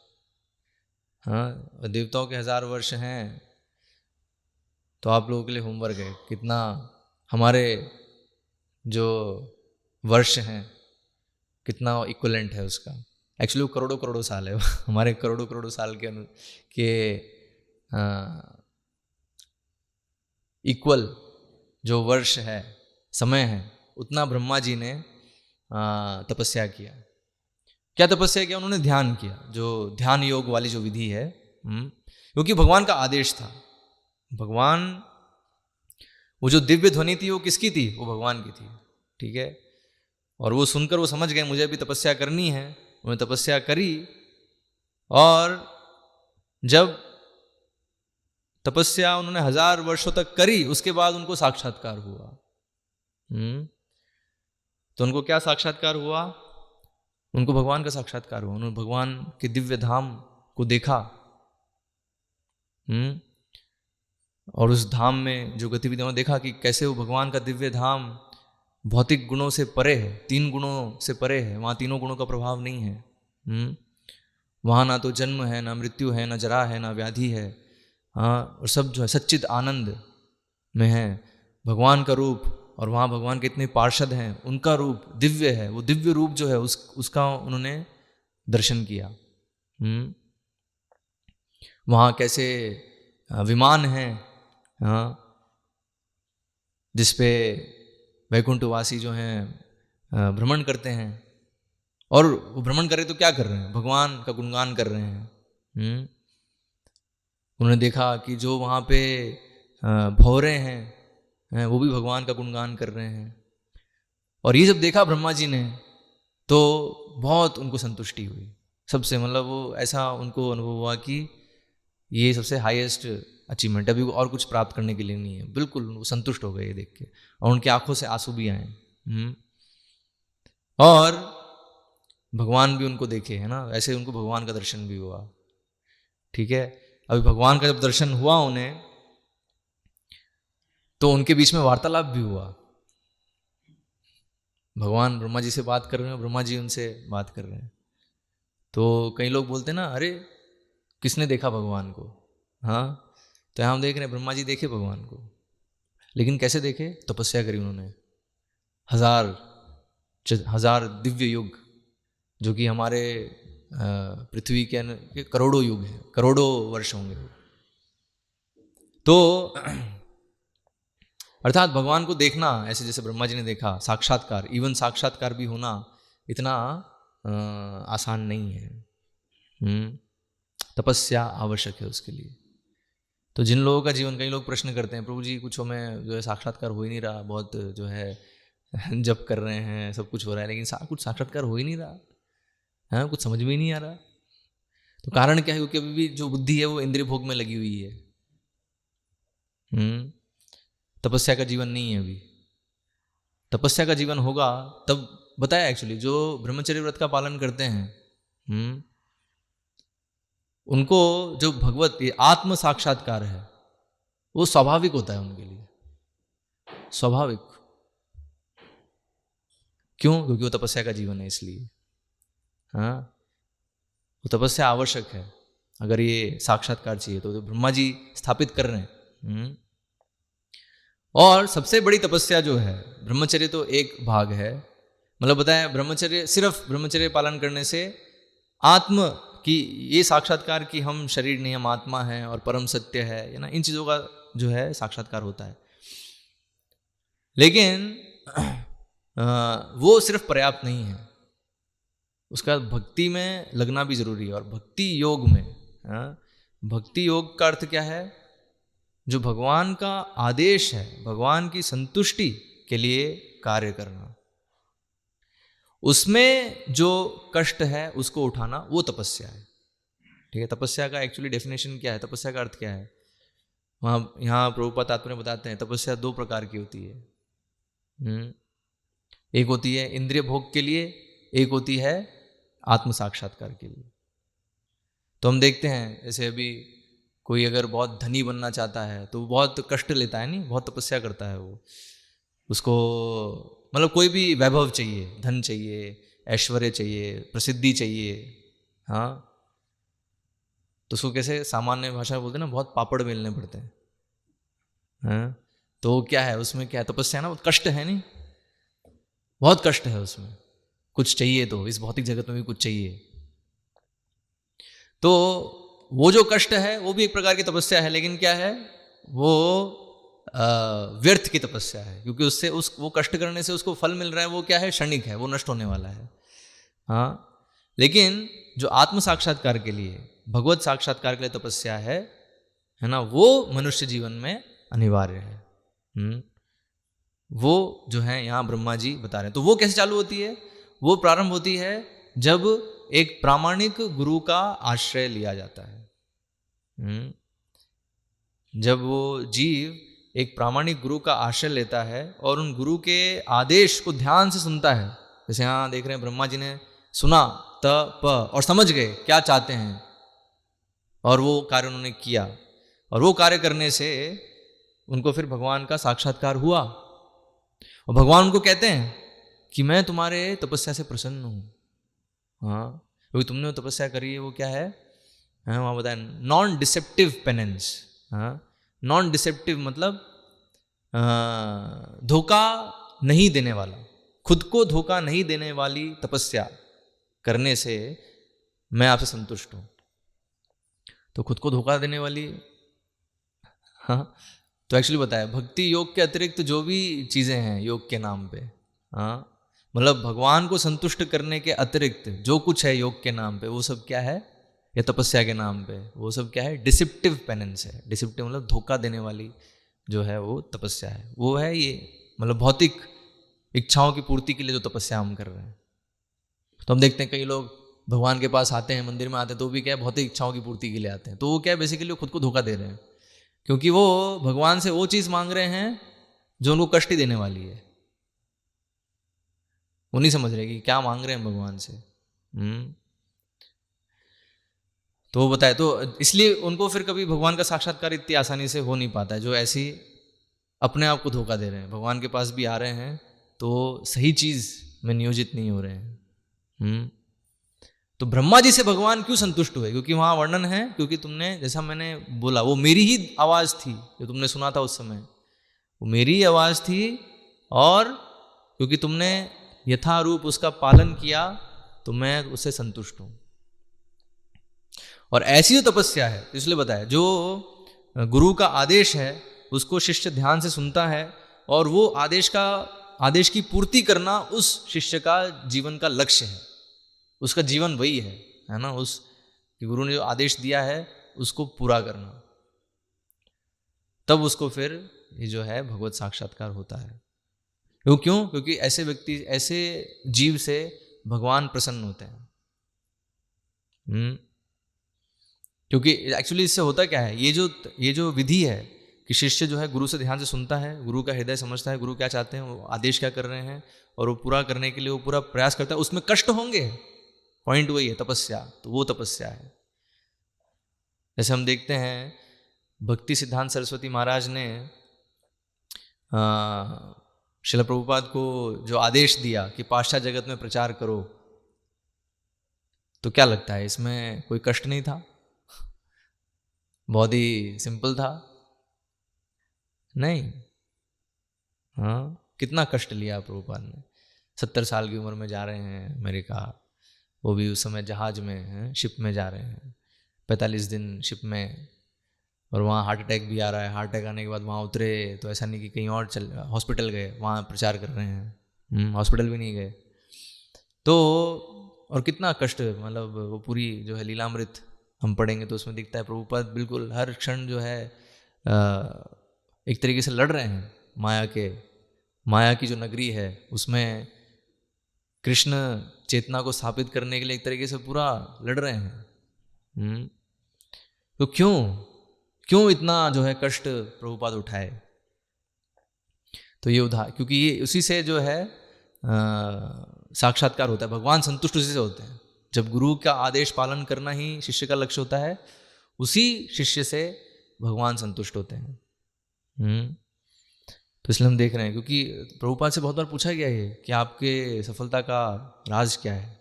हाँ देवताओं के 1000 वर्ष हैं, तो आप लोगों के लिए होमवर्क है कितना हमारे जो वर्ष हैं कितना इक्वलेंट है उसका। एक्चुअली वो करोड़ों करोड़ों साल है हमारे करोड़ों करोड़ों साल के इक्वल जो वर्ष है, समय है, उतना ब्रह्मा जी ने तपस्या किया। क्या तपस्या किया? उन्होंने ध्यान किया, जो ध्यान योग वाली जो विधि है, क्योंकि भगवान का आदेश था। भगवान, वो जो दिव्य ध्वनि थी वो किसकी थी? वो भगवान की थी, ठीक है। और वो सुनकर वो समझ गए मुझे अभी तपस्या करनी है। उन्होंने तपस्या करी, और जब तपस्या उन्होंने 1000 वर्षों तक करी, उसके बाद उनको साक्षात्कार हुआ। तो उनको क्या साक्षात्कार हुआ? उनको भगवान का साक्षात्कार हुआ। उन्होंने भगवान के दिव्य धाम को देखा, और उस धाम में जो गतिविधियां देखा कि कैसे वो भगवान का दिव्य धाम भौतिक गुणों से परे है, 3 गुणों से परे है। वहाँ तीनों गुणों का प्रभाव नहीं है। वहाँ ना तो जन्म है, ना मृत्यु है, ना जरा है, ना व्याधि है। हाँ, और सब जो है सच्चित आनंद में है भगवान का रूप। और वहाँ भगवान के इतने पार्षद हैं, उनका रूप दिव्य है। वो दिव्य रूप जो है उसका उन्होंने दर्शन किया। वहाँ कैसे विमान है, हाँ, जिसपे वैकुंठवासी जो हैं भ्रमण करते हैं। और वो भ्रमण करे तो क्या कर रहे हैं? भगवान का गुणगान कर रहे हैं। उन्होंने देखा कि जो वहाँ पे भौरे हैं वो भी भगवान का गुणगान कर रहे हैं। और ये जब देखा ब्रह्मा जी ने, तो बहुत उनको संतुष्टि हुई सबसे। मतलब वो ऐसा उनको अनुभव हुआ कि ये सबसे हाईएस्ट अचीवमेंट, अभी और कुछ प्राप्त करने के लिए नहीं है। बिल्कुल वो संतुष्ट हो गए ये देख के, और उनकी आंखों से आंसू भी आए। और भगवान भी उनको देखे, है ना, ऐसे उनको भगवान का दर्शन भी हुआ, ठीक है। अभी भगवान का जब दर्शन हुआ उन्हें, तो उनके बीच में वार्तालाप भी हुआ। भगवान ब्रह्मा जी से बात कर रहे हैं, ब्रह्मा जी उनसे बात कर रहे हैं। तो कई लोग बोलते हैं ना, अरे किसने देखा भगवान को? हाँ, तो हम देख रहे हैं ब्रह्मा जी देखे भगवान को, लेकिन कैसे देखे? तपस्या करी उन्होंने। 1000 दिव्य युग, जो कि हमारे पृथ्वी के करोड़ों युग है, करोड़ों वर्ष होंगे। तो अर्थात भगवान को देखना ऐसे जैसे ब्रह्मा जी ने देखा, साक्षात्कार, इवन साक्षात्कार भी होना इतना आसान नहीं है। तपस्या आवश्यक है उसके लिए। तो जिन लोगों का जीवन, कई लोग प्रश्न करते हैं, प्रभु जी कुछ हमें जो है साक्षात्कार हो ही नहीं रहा, बहुत जो है जप कर रहे हैं, सब कुछ हो रहा है, लेकिन कुछ साक्षात्कार हो ही नहीं रहा, हाँ, कुछ समझ में ही नहीं आ रहा। तो कारण क्या है? क्योंकि अभी भी जो बुद्धि है वो इंद्रिय भोग में लगी हुई है। तपस्या का जीवन नहीं है अभी। तपस्या का जीवन होगा तब बताया। एक्चुअली जो ब्रह्मचर्य व्रत का पालन करते हैं, उनको जो भगवत आत्म साक्षात्कार है वो स्वाभाविक होता है उनके लिए, स्वाभाविक। क्यों? क्योंकि वो तपस्या का जीवन है, इसलिए। हाँ, वो तपस्या आवश्यक है अगर ये साक्षात्कार चाहिए तो ब्रह्मा जी स्थापित कर रहे हैं। और सबसे बड़ी तपस्या जो है, ब्रह्मचर्य तो एक भाग है, मतलब बताया ब्रह्मचर्य, सिर्फ ब्रह्मचर्य पालन करने से आत्म की ये साक्षात्कार कि हम शरीर नहीं, हम आत्मा हैं और परम सत्य है ना, इन चीज़ों का जो है साक्षात्कार होता है। लेकिन वो सिर्फ पर्याप्त नहीं है, उसका भक्ति में लगना भी जरूरी है। और भक्ति योग में, भक्ति योग का अर्थ क्या है? जो भगवान का आदेश है, भगवान की संतुष्टि के लिए कार्य करना, उसमें जो कष्ट है उसको उठाना, वो तपस्या है, ठीक है। तपस्या का एक्चुअली डेफिनेशन क्या है? तपस्या का अर्थ क्या है? वहाँ यहाँ प्रभुपाद तात्पर्य बताते हैं, तपस्या 2 प्रकार की होती है। एक होती है इंद्रिय भोग के लिए, एक होती है आत्म साक्षात्कार के लिए। तो हम देखते हैं जैसे अभी कोई अगर बहुत धनी बनना चाहता है तो बहुत कष्ट लेता है, नहीं, बहुत तपस्या करता है वो। उसको मतलब कोई भी वैभव चाहिए, धन चाहिए, ऐश्वर्य चाहिए, प्रसिद्धि चाहिए, हाँ, तो उसको कैसे सामान्य भाषा में बोलते हैं ना, बहुत पापड़ बेलने पड़ते हैं, हाँ। तो क्या है उसमें? क्या है? तपस्या ना, बहुत कष्ट है, नहीं, बहुत कष्ट है उसमें। कुछ चाहिए तो इस भौतिक जगत में भी कुछ चाहिए, तो वो जो कष्ट है वो भी एक प्रकार की तपस्या है, लेकिन क्या है, वो व्यर्थ की तपस्या है, क्योंकि उससे वो कष्ट करने से उसको फल मिल रहा है, वो क्या है, क्षणिक है, वो नष्ट होने वाला है। हाँ, लेकिन जो आत्म साक्षात्कार के लिए, भगवत साक्षात्कार के लिए तपस्या है ना, वो मनुष्य जीवन में अनिवार्य है। वो जो है यहाँ ब्रह्मा जी बता रहे हैं। तो वो कैसे चालू होती है? वो प्रारंभ होती है जब एक प्रामाणिक गुरु का आश्रय लिया जाता है। जब वो जीव एक प्रामाणिक गुरु का आश्रय लेता है और उन गुरु के आदेश को ध्यान से सुनता है, जैसे यहाँ देख रहे हैं ब्रह्मा जी ने सुना त प और समझ गए क्या चाहते हैं, और वो कार्य उन्होंने किया, और वो कार्य करने से उनको फिर भगवान का साक्षात्कार हुआ। और भगवान उनको कहते हैं कि मैं तुम्हारे तपस्या से प्रसन्न हूँ। हाँ, क्योंकि तुमने वो तपस्या करी है, वो क्या है, वहाँ बताया नॉन डिसेप्टिव पेनेंस। हाँ, नॉन डिसेप्टिव मतलब धोखा नहीं देने वाला, खुद को धोखा नहीं देने वाली तपस्या करने से मैं आपसे संतुष्ट हूँ। तो खुद को धोखा देने वाली, हाँ, तो एक्चुअली बताया भक्ति योग के अतिरिक्त जो भी चीज़ें हैं योग के नाम पे, हाँ, मतलब भगवान को संतुष्ट करने के अतिरिक्त जो कुछ है योग के नाम पे, वो सब क्या है, या तपस्या के नाम पे, वो सब क्या है, डिसिप्टिव पेनेंस है। डिसिप्टिव मतलब धोखा देने वाली जो है वो तपस्या है। वो है ये, मतलब भौतिक इच्छाओं की पूर्ति के लिए जो तपस्या हम कर रहे हैं। तो हम देखते हैं कई लोग भगवान के पास आते हैं, मंदिर में आते हैं, तो भी क्या है, भौतिक इच्छाओं की पूर्ति के लिए आते हैं। तो वो क्या है, बेसिकली खुद को धोखा दे रहे हैं, क्योंकि वो भगवान से वो चीज़ मांग रहे हैं जो उनको कष्ट ही देने वाली है। वो नहीं समझ रहे कि क्या मांग रहे हैं भगवान से। तो वो बताए, तो इसलिए उनको फिर कभी भगवान का साक्षात्कार इतनी आसानी से हो नहीं पाता है, जो ऐसी अपने आप को धोखा दे रहे हैं, भगवान के पास भी आ रहे हैं तो सही चीज़ में नियोजित नहीं हो रहे हैं। तो ब्रह्मा जी से भगवान क्यों संतुष्ट हुए? क्योंकि वहाँ वर्णन है, क्योंकि तुमने, जैसा मैंने बोला, वो मेरी ही आवाज़ थी जो तुमने सुना था उस समय, वो मेरी ही आवाज़ थी, और क्योंकि तुमने यथारूप उसका पालन किया तो मैं उससे संतुष्ट हूँ। और ऐसी जो तपस्या है, इसलिए बताया, जो गुरु का आदेश है उसको शिष्य ध्यान से सुनता है, और वो आदेश की पूर्ति करना उस शिष्य का जीवन का लक्ष्य है, उसका जीवन वही है ना, उस गुरु ने जो आदेश दिया है उसको पूरा करना, तब उसको फिर ये जो है भगवत साक्षात्कार होता है। वो क्यों? क्योंकि ऐसे व्यक्ति, ऐसे जीव से भगवान प्रसन्न होते हैं। क्योंकि एक्चुअली इससे होता क्या है, ये जो विधि है कि शिष्य जो है गुरु से ध्यान से सुनता है, गुरु का हृदय समझता है, गुरु क्या चाहते हैं, वो आदेश क्या कर रहे हैं, और वो पूरा करने के लिए वो पूरा प्रयास करता है। उसमें कष्ट होंगे, पॉइंट वही है, तपस्या, तो वो तपस्या है। जैसे हम देखते हैं भक्ति सिद्धांत सरस्वती महाराज ने श्रील प्रभुपाद को जो आदेश दिया कि पाश्चात्य जगत में प्रचार करो, तो क्या लगता है, इसमें कोई कष्ट नहीं था? बहुत ही सिंपल था, नहीं? हाँ, कितना कष्ट लिया प्रभुपाद ने। 70 साल की उम्र में जा रहे हैं अमेरिका, वो भी उस समय जहाज में हैं, शिप में जा रहे हैं, 45 दिन शिप में, और वहाँ हार्ट अटैक भी आ रहा है। हार्ट अटैक आने के बाद वहाँ उतरे तो ऐसा नहीं कि कहीं और हॉस्पिटल गए, वहाँ प्रचार कर रहे हैं, हॉस्पिटल भी नहीं गए। तो और कितना कष्ट, मतलब वो पूरी जो है लीलामृत हम पढ़ेंगे तो उसमें दिखता है प्रभुपाद बिल्कुल हर क्षण जो है एक तरीके से लड़ रहे हैं माया की जो नगरी है उसमें कृष्ण चेतना को स्थापित करने के लिए एक तरीके से पूरा लड़ रहे हैं। तो क्यों इतना जो है कष्ट प्रभुपाद उठाए? तो ये क्योंकि ये उसी से जो है साक्षात्कार होता है, भगवान संतुष्ट उसी से होते हैं। जब गुरु का आदेश पालन करना ही शिष्य का लक्ष्य होता है, उसी शिष्य से भगवान संतुष्ट होते हैं। तो इसलिए हम देख रहे हैं, क्योंकि प्रभुपाद से बहुत बार पूछा गया है कि आपके सफलता का राज क्या है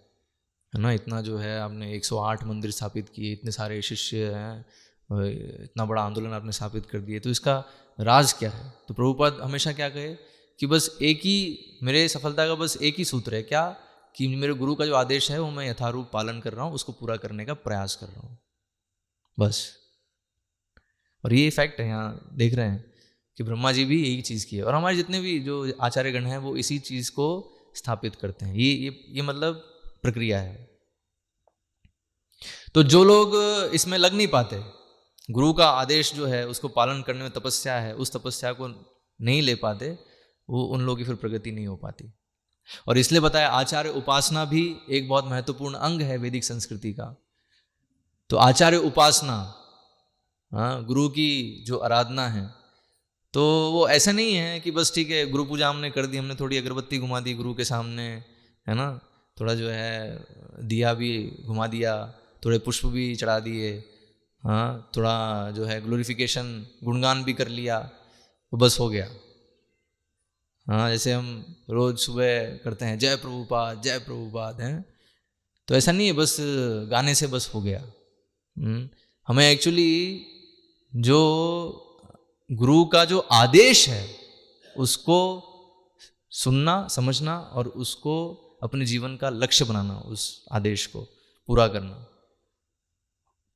ना, इतना जो है आपने 108 मंदिर स्थापित किए, इतने सारे शिष्य हैं, इतना बड़ा आंदोलन आपने स्थापित कर दिए, तो इसका राज क्या है? तो प्रभुपाद हमेशा क्या कहे कि बस एक ही, मेरे सफलता का बस एक ही सूत्र है, क्या, कि मेरे गुरु का जो आदेश है वो मैं यथारूप पालन कर रहा हूँ, उसको पूरा करने का प्रयास कर रहा हूँ। बस। और ये फैक्ट है, यहाँ देख रहे हैं कि ब्रह्मा जी भी यही चीज़ की है, और हमारे जितने भी जो आचार्यगण हैं वो इसी चीज़ को स्थापित करते हैं। ये मतलब प्रक्रिया है। तो जो लोग इसमें लग नहीं पाते, गुरु का आदेश जो है उसको पालन करने में तपस्या है, उस तपस्या को नहीं ले पाते, वो उन लोगों की फिर प्रगति नहीं हो पाती। और इसलिए बताया आचार्य उपासना भी एक बहुत महत्वपूर्ण अंग है वैदिक संस्कृति का। तो आचार्य उपासना, हाँ, गुरु की जो आराधना है, तो वो ऐसा नहीं है कि बस ठीक है गुरु पूजा हमने कर दी, हमने थोड़ी अगरबत्ती घुमा दी गुरु के सामने, है ना, थोड़ा जो है दिया भी घुमा दिया, थोड़े पुष्प भी चढ़ा दिए, हाँ, थोड़ा जो है ग्लोरिफिकेशन गुणगान भी कर लिया, तो बस हो गया। हाँ, जैसे हम रोज सुबह करते हैं जय प्रभुपाद हैं, तो ऐसा नहीं है बस गाने से बस हो गया। हमें एक्चुअली जो गुरु का जो आदेश है उसको सुनना, समझना और उसको अपने जीवन का लक्ष्य बनाना, उस आदेश को पूरा करना,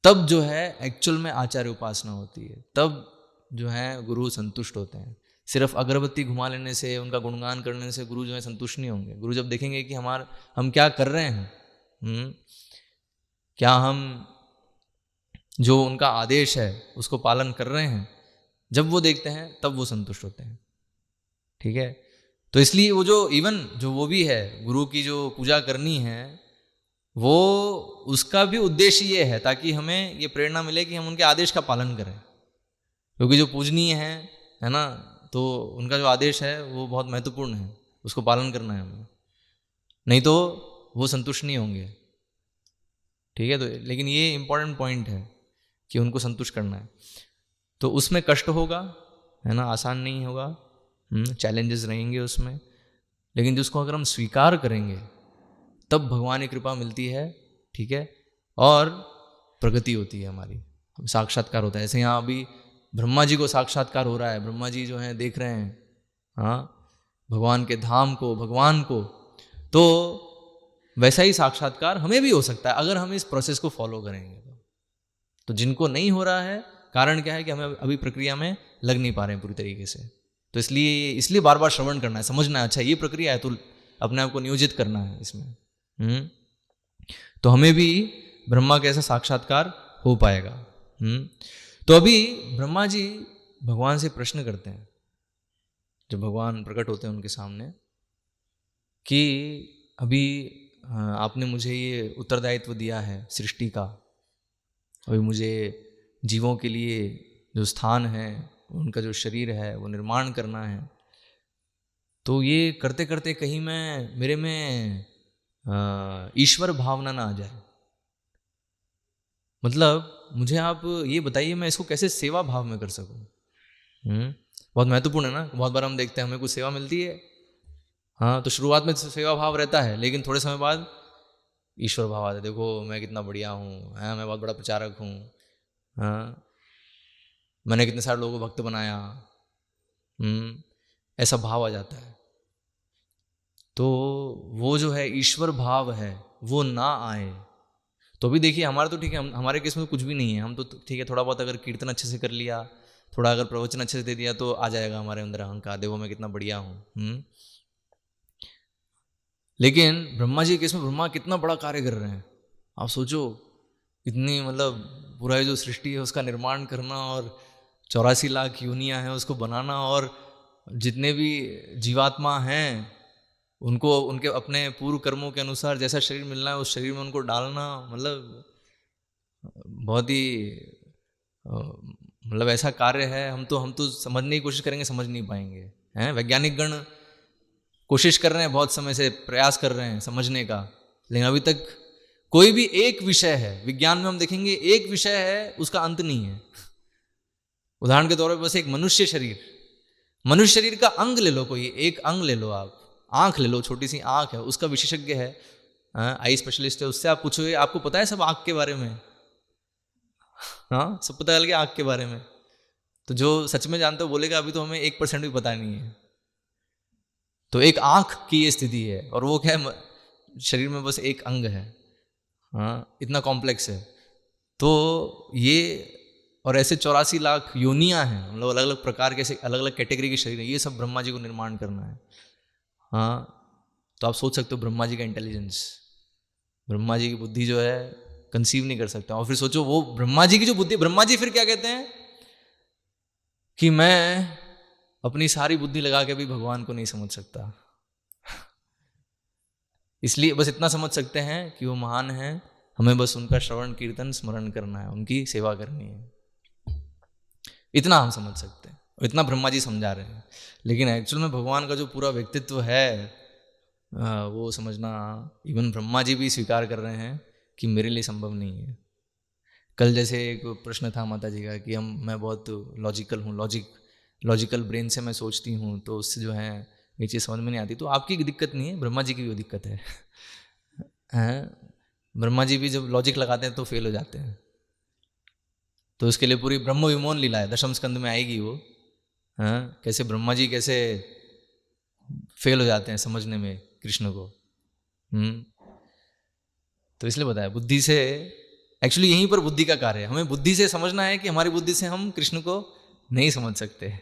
तब जो है एक्चुअल में आचार्य उपासना होती है। तब जो है गुरु संतुष्ट होते हैं। सिर्फ अगरबत्ती घुमा लेने से, उनका गुणगान करने से गुरु जो है संतुष्ट नहीं होंगे। गुरु जब देखेंगे कि हम क्या कर रहे हैं, क्या हम जो उनका आदेश है उसको पालन कर रहे हैं, जब वो देखते हैं तब वो संतुष्ट होते हैं। ठीक है, तो इसलिए वो जो वो भी है गुरु की जो पूजा करनी है, वो उसका भी उद्देश्य ये है ताकि हमें ये प्रेरणा मिले कि हम उनके आदेश का पालन करें, क्योंकि जो पूजनीय है ना, तो उनका जो आदेश है वो बहुत महत्वपूर्ण है, उसको पालन करना है हमें, नहीं तो वो संतुष्ट नहीं होंगे। ठीक है, तो लेकिन ये इंपॉर्टेंट पॉइंट है कि उनको संतुष्ट करना है, तो उसमें कष्ट होगा, है ना, आसान नहीं होगा, चैलेंजेस रहेंगे उसमें, लेकिन जिसको अगर हम स्वीकार करेंगे तब भगवान की कृपा मिलती है। ठीक है, और प्रगति होती है हमारी, साक्षात्कार होता है। ऐसे यहाँ अभी ब्रह्मा जी को साक्षात्कार हो रहा है, ब्रह्मा जी जो है देख रहे हैं, हाँ, भगवान के धाम को, भगवान को, तो वैसा ही साक्षात्कार हमें भी हो सकता है अगर हम इस प्रोसेस को फॉलो करेंगे। तो जिनको नहीं हो रहा है, कारण क्या है कि हमें अभी प्रक्रिया में लग नहीं पा रहे हैं पूरी तरीके से, तो इसलिए बार बार श्रवण करना है, समझना है, अच्छा ये प्रक्रिया है, तो अपने आप को नियोजित करना है इसमें। तो हमें भी ब्रह्मा के ऐसा साक्षात्कार हो पाएगा। तो अभी ब्रह्मा जी भगवान से प्रश्न करते हैं, जब भगवान प्रकट होते हैं उनके सामने, कि अभी आपने मुझे ये उत्तरदायित्व दिया है सृष्टि का, अभी मुझे जीवों के लिए जो स्थान है, उनका जो शरीर है वो निर्माण करना है, तो ये करते करते कहीं मेरे में ईश्वर भावना ना आ जाए। मतलब मुझे आप ये बताइए मैं इसको कैसे सेवा भाव में कर सकूं। बहुत महत्वपूर्ण है ना, बहुत बार हम देखते हैं हमें कुछ सेवा मिलती है, हाँ, तो शुरुआत में सेवा भाव रहता है, लेकिन थोड़े समय बाद ईश्वर भाव आता है, देखो मैं कितना बढ़िया हूँ, हाँ, मैं बहुत बड़ा प्रचारक हूँ, हाँ, मैंने कितने सारे लोगों को भक्त बनाया, ऐसा भाव आ जाता है। तो वो जो है ईश्वर भाव है वो ना आए, तो भी देखिए हमारा तो ठीक है, हमारे केस में तो कुछ भी नहीं है, हम तो ठीक है, थोड़ा बहुत अगर कीर्तन अच्छे से कर लिया, थोड़ा अगर प्रवचन अच्छे से दे दिया तो आ जाएगा हमारे अंदर अहंकार, देखो मैं कितना बढ़िया हूँ। लेकिन ब्रह्मा जी के केस में ब्रह्मा कितना बड़ा कार्य कर रहे हैं, आप सोचो, इतनी मतलब पूरा जो सृष्टि है उसका निर्माण करना, और 84 लाख योनियाँ हैं उसको बनाना, और जितने भी जीवात्मा हैं उनको उनके अपने पूर्व कर्मों के अनुसार जैसा शरीर मिलना है उस शरीर में उनको डालना, मतलब बहुत ही मतलब ऐसा कार्य है, हम तो समझने की कोशिश करेंगे, समझ नहीं पाएंगे, हैं। वैज्ञानिक गण कोशिश कर रहे हैं, बहुत समय से प्रयास कर रहे हैं समझने का, लेकिन अभी तक कोई भी एक विषय है विज्ञान में हम देखेंगे, एक विषय है उसका अंत नहीं है। उदाहरण के तौर पर बस एक मनुष्य शरीर का अंग ले लो, कोई एक अंग ले लो, आप आंख ले लो, छोटी सी आंख है, उसका विशेषज्ञ है, आई स्पेशलिस्ट है, उससे आप पूछोगे आपको पता है सब आंख के बारे में, हाँ, सब पता चल गया आंख के बारे में। तो जो सच में जानता है बोलेगा अभी तो हमें 1% भी पता नहीं है। तो एक आंख की ये स्थिति है, और वो क्या है, शरीर में बस एक अंग है, हाँ, इतना कॉम्प्लेक्स है। तो ये और ऐसे 84 लाख योनियां हैं, मतलब अलग अलग प्रकार के, ऐसे अलग अलग कैटेगरी के शरीर हैं, ये सब ब्रह्मा जी को निर्माण करना है। हाँ, तो आप सोच सकते हो ब्रह्मा जी का इंटेलिजेंस, ब्रह्मा जी की बुद्धि जो है कंसीव नहीं कर सकता। और फिर सोचो वो ब्रह्मा जी की जो बुद्धि, ब्रह्मा जी फिर क्या कहते हैं कि मैं अपनी सारी बुद्धि लगा के भी भगवान को नहीं समझ सकता, इसलिए बस इतना समझ सकते हैं कि वो महान है, हमें बस उनका श्रवण कीर्तन स्मरण करना है, उनकी सेवा करनी है, इतना हम समझ सकते हैं और इतना ब्रह्मा जी समझा रहे हैं। लेकिन एक्चुअल में भगवान का जो पूरा व्यक्तित्व है वो समझना इवन ब्रह्मा जी भी स्वीकार कर रहे हैं कि मेरे लिए संभव नहीं है। कल जैसे एक प्रश्न था माता जी का कि मैं बहुत लॉजिकल हूँ, लॉजिकल ब्रेन से मैं सोचती हूँ, तो उससे जो है ये चीज़ समझ में नहीं आती। तो आपकी दिक्कत नहीं है, ब्रह्मा जी की भी वो दिक्कत है। ब्रह्मा जी भी जब लॉजिक लगाते हैं तो फेल हो जाते हैं, तो उसके लिए पूरी ब्रह्म विमोहन लीला है, दशम स्कंद में आएगी वो। कैसे ब्रह्मा जी कैसे फेल हो जाते हैं समझने में कृष्ण को। तो इसलिए बताया बुद्धि से, एक्चुअली यहीं पर बुद्धि का कार्य है, हमें बुद्धि से समझना है कि हमारी बुद्धि से हम कृष्ण को नहीं समझ सकते,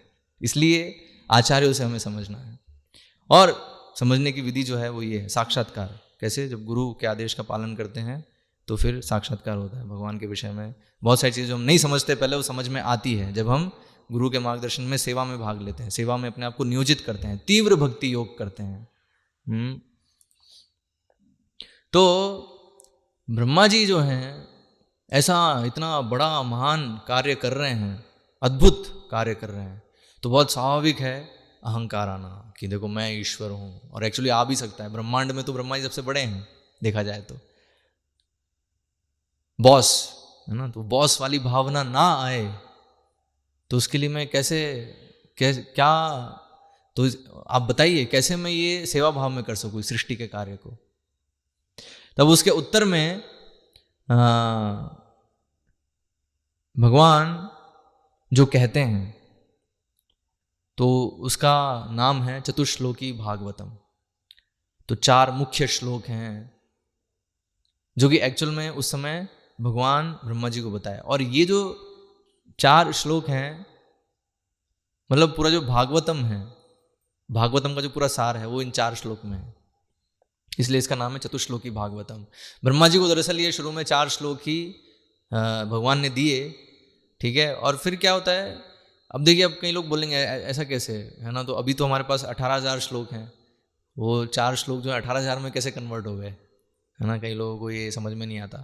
इसलिए आचार्यों से हमें समझना है। और समझने की विधि जो है वो ये है साक्षात्कार। कैसे? जब गुरु के आदेश का पालन करते हैं तो फिर साक्षात्कार होता है भगवान के विषय में। बहुत सारी चीज़ें जो हम नहीं समझते पहले वो समझ में आती है जब हम गुरु के मार्गदर्शन में सेवा में भाग लेते हैं, सेवा में अपने आप को नियोजित करते हैं, तीव्र भक्ति योग करते हैं। तो ब्रह्मा जी जो हैं ऐसा इतना बड़ा महान कार्य कर रहे हैं, अद्भुत कार्य कर रहे हैं, तो बहुत स्वाभाविक है अहंकार आना कि देखो मैं ईश्वर हूँ। और एक्चुअली आ भी सकता है, ब्रह्मांड में तो ब्रह्मा जी सबसे बड़े हैं देखा जाए तो, बॉस है ना। तो बॉस वाली भावना ना आए तो उसके लिए मैं कैसे क्या, तो आप बताइए कैसे मैं ये सेवा भाव में कर सकूँ सृष्टि के कार्य को। तब उसके उत्तर में भगवान जो कहते हैं तो उसका नाम है चतुश्लोकी भागवतम। तो 4 मुख्य श्लोक हैं जो कि एक्चुअल में उस समय भगवान ब्रह्मा जी को बताया। और ये जो 4 श्लोक हैं, मतलब पूरा जो भागवतम है, भागवतम का जो पूरा सार है वो इन 4 श्लोक में है, इसलिए इसका नाम है चतुश्लोकी भागवतम। ब्रह्मा जी को दरअसल ये शुरू में 4 श्लोक ही भगवान ने दिए, ठीक है। और फिर क्या होता है, अब देखिए, अब कई लोग बोलेंगे ऐसा कैसे है ना, तो अभी तो हमारे पास 18,000 श्लोक हैं, वो 4 श्लोक जो है 18,000 में कैसे कन्वर्ट हो गए, है ना। कई लोगों को ये समझ में नहीं आता।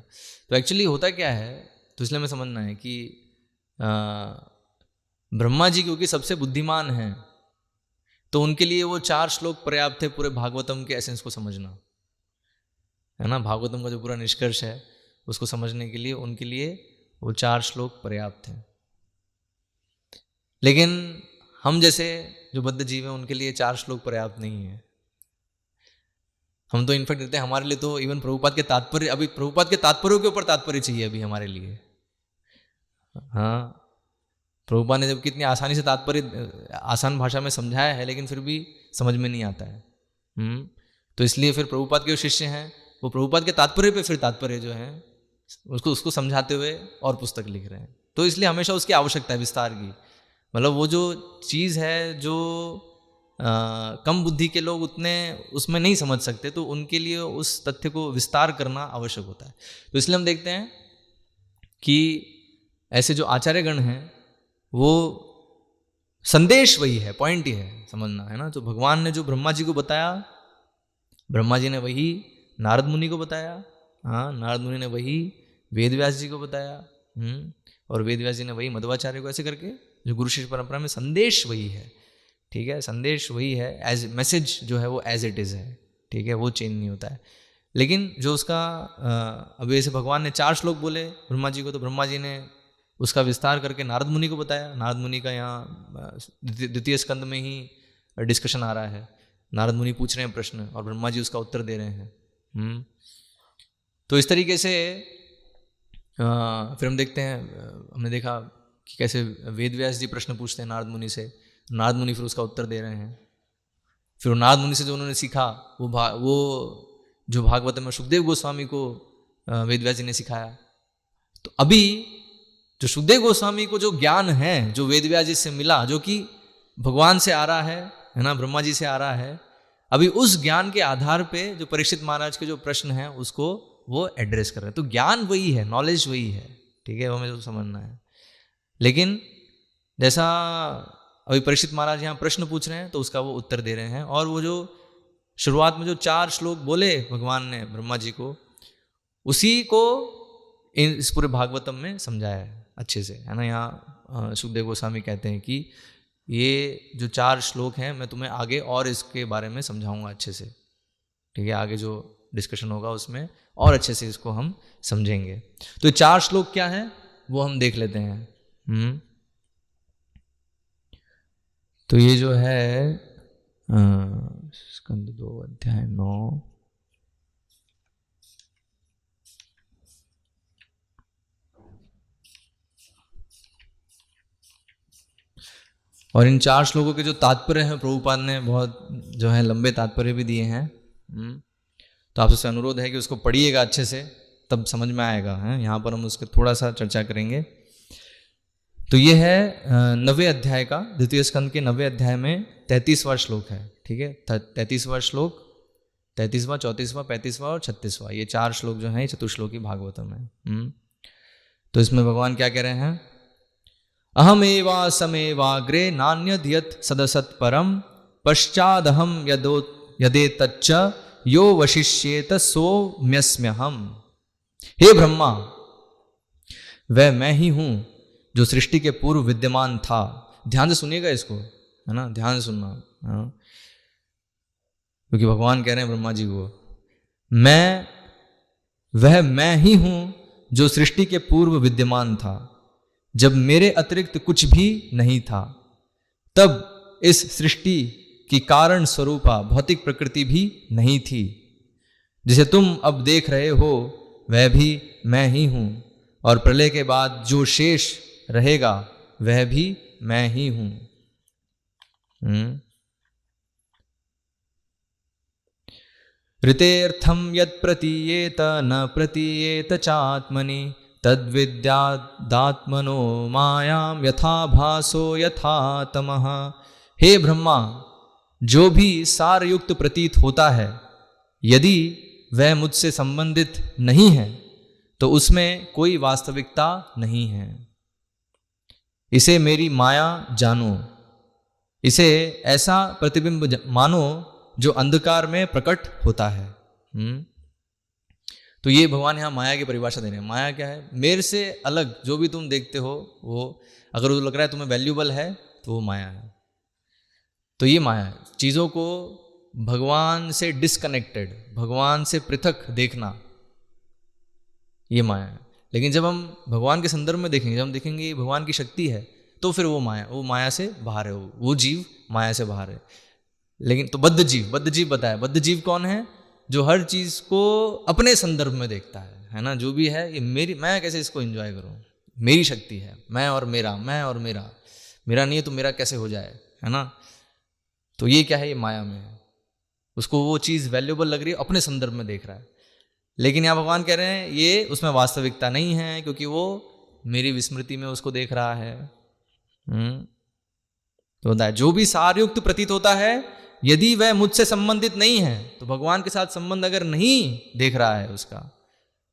तो एक्चुअली होता क्या है, तो इसलिए हमें समझना है कि ब्रह्मा जी क्योंकि सबसे बुद्धिमान हैं, तो उनके लिए वो 4 श्लोक पर्याप्त थे पूरे भागवतम के एसेंस को समझना, है ना। भागवतम का जो पूरा निष्कर्ष है उसको समझने के लिए उनके लिए वो 4 श्लोक पर्याप्त हैं। लेकिन हम जैसे जो बद्ध जीव हैं उनके लिए 4 श्लोक पर्याप्त नहीं है। हम तो इनफैक्ट देते हैं, हमारे लिए तो इवन प्रभुपाद के तात्पर्य, अभी प्रभुपाद के तात्पर्यों के ऊपर तात्पर्य चाहिए अभी हमारे लिए। हाँ, प्रभुपाद ने जब कितनी आसानी से तात्पर्य आसान भाषा में समझाया है, लेकिन फिर भी समझ में नहीं आता है। तो इसलिए फिर प्रभुपाद के जो शिष्य हैं वो प्रभुपाद के तात्पर्य पे फिर तात्पर्य जो है उसको समझाते हुए और पुस्तक लिख रहे हैं। तो इसलिए हमेशा उसकी आवश्यकता है विस्तार की। मतलब वो जो चीज़ है जो कम बुद्धि के लोग उतने उसमें नहीं समझ सकते, तो उनके लिए उस तथ्य को विस्तार करना आवश्यक होता है। तो इसलिए हम देखते हैं कि ऐसे जो आचार्यगण हैं वो संदेश वही है, पॉइंट ही है समझना, है ना। तो भगवान ने जो ब्रह्मा जी को बताया, ब्रह्मा जी ने वही नारद मुनि को बताया, हाँ, नारद मुनि ने वही वेद व्यास जी को बताया, और वेद व्यास जी ने वही मध्वाचार्य को, ऐसे करके जो गुरु शिष्य परंपरा में संदेश वही है, ठीक है। संदेश वही है, एज मैसेज जो है वो एज इट इज़ है, ठीक है, वो चेंज नहीं होता है। लेकिन जो उसका अब जैसे भगवान ने 4 श्लोक बोले ब्रह्मा जी को, तो ब्रह्मा जी ने उसका विस्तार करके नारद मुनि को बताया। नारद मुनि का यहाँ द्वितीय स्कंद में ही डिस्कशन आ रहा है, नारद मुनि पूछ रहे हैं प्रश्न और ब्रह्मा जी उसका उत्तर दे रहे हैं। तो इस तरीके से फिर हम देखते हैं, हमने देखा कि कैसे वेद व्यास जी प्रश्न पूछते हैं नारद मुनि से, नारद मुनि फिर उसका उत्तर दे रहे हैं। फिर नारद मुनि से जो उन्होंने सीखा वो जो भागवत में सुखदेव गोस्वामी को वेद व्यास जी ने सिखाया। तो अभी जो सुखदेव गोस्वामी को जो ज्ञान है, जो वेदव्यास जी से मिला, जो कि भगवान से आ रहा है ना, ब्रह्मा जी से आ रहा है, अभी उस ज्ञान के आधार पे जो परीक्षित महाराज के जो प्रश्न है उसको वो एड्रेस कर रहे हैं। तो ज्ञान वही है, नॉलेज वही है, ठीक है, वो हमें तो समझना है। लेकिन जैसा अभी परीक्षित महाराज यहाँ प्रश्न पूछ रहे हैं तो उसका वो उत्तर दे रहे हैं। और वो जो शुरुआत में जो 4 श्लोक बोले भगवान ने ब्रह्मा जी को, उसी को इस पूरे भागवतम में समझाया है अच्छे से, है ना। यहाँ सुखदेव गोस्वामी कहते हैं कि ये जो 4 श्लोक हैं मैं तुम्हें आगे और इसके बारे में समझाऊंगा अच्छे से, ठीक है, आगे जो डिस्कशन होगा उसमें और अच्छे से इसको हम समझेंगे। तो ये 4 श्लोक क्या है वो हम देख लेते हैं। तो ये जो है स्कंद 2 अध्याय 9, और इन 4 श्लोकों के जो तात्पर्य हैं प्रभुपाद ने बहुत जो है लंबे तात्पर्य भी दिए हैं। तो आपसे अनुरोध है कि उसको पढ़िएगा अच्छे से, तब समझ में आएगा है। यहाँ पर हम उसके थोड़ा सा चर्चा करेंगे। तो ये है 9वें अध्याय का, द्वितीय स्कंद के 9वें अध्याय में 33वां श्लोक है, ठीक है। 33वां श्लोक, 33वां, 34वां, 35वां और 36वां, ये 4 श्लोक जो हैं चतुश्लोकी भागवतम है। तो इसमें भगवान क्या कह रहे हैं? अहमेवा समेवाग्रे नान्यद्यत् सदसत् परम पश्चादहम यदे तच्च यो वशिष्येत सोम्यस्म्यहम। हे ब्रह्मा, वह मैं ही हूं जो सृष्टि के पूर्व विद्यमान था। ध्यान से सुनिएगा इसको, है ना, ध्यान से सुनना, क्योंकि भगवान कह रहे हैं ब्रह्मा जी को, वह मैं ही हूं जो सृष्टि के पूर्व विद्यमान था, जब मेरे अतिरिक्त कुछ भी नहीं था। तब इस सृष्टि की कारण स्वरूपा भौतिक प्रकृति भी नहीं थी। जिसे तुम अब देख रहे हो वह भी मैं ही हूं, और प्रलय के बाद जो शेष रहेगा वह भी मैं ही हूं। ऋतेर्थम यत् प्रतीयेत न प्रतीयेत चात्मनि तद्विद्यादात्मनो मायाम यथा भासो यथा तमः। हे ब्रह्मा, जो भी सारयुक्त प्रतीत होता है, यदि वह मुझसे संबंधित नहीं है तो उसमें कोई वास्तविकता नहीं है। इसे मेरी माया जानो, इसे ऐसा प्रतिबिंब मानो जो अंधकार में प्रकट होता है। तो ये भगवान यहाँ माया की परिभाषा दे रहे हैं। माया क्या है? मेरे से अलग जो भी तुम देखते हो वो, अगर वो लग रहा है तुम्हें वैल्यूबल है तो वो माया है। तो ये माया है, चीज़ों को भगवान से डिस्कनेक्टेड, भगवान से पृथक देखना, ये माया है। लेकिन जब हम भगवान के संदर्भ में देखेंगे, जब हम देखेंगे भगवान की शक्ति है, तो फिर वो माया से बाहर है, वो जीव माया से बाहर है। लेकिन तो बद्ध जीव बताया, बद्ध जीव कौन है? जो हर चीज़ को अपने संदर्भ में देखता है ना। जो भी है ये मेरी, मैं कैसे इसको एंजॉय करूं, मेरी शक्ति है, मैं और मेरा मेरा नहीं है तो मेरा कैसे हो जाए, है ना। तो ये क्या है? ये माया में है। उसको वो चीज़ वैल्यूबल लग रही है, अपने संदर्भ में देख रहा है। लेकिन यहाँ भगवान कह रहे हैं ये उसमें वास्तविकता नहीं है, क्योंकि वो मेरी विस्मृति में उसको देख रहा है। तो होता है जो भी सारयुक्त प्रतीत होता है, यदि वह मुझसे संबंधित नहीं है, तो भगवान के साथ संबंध अगर नहीं देख रहा है उसका,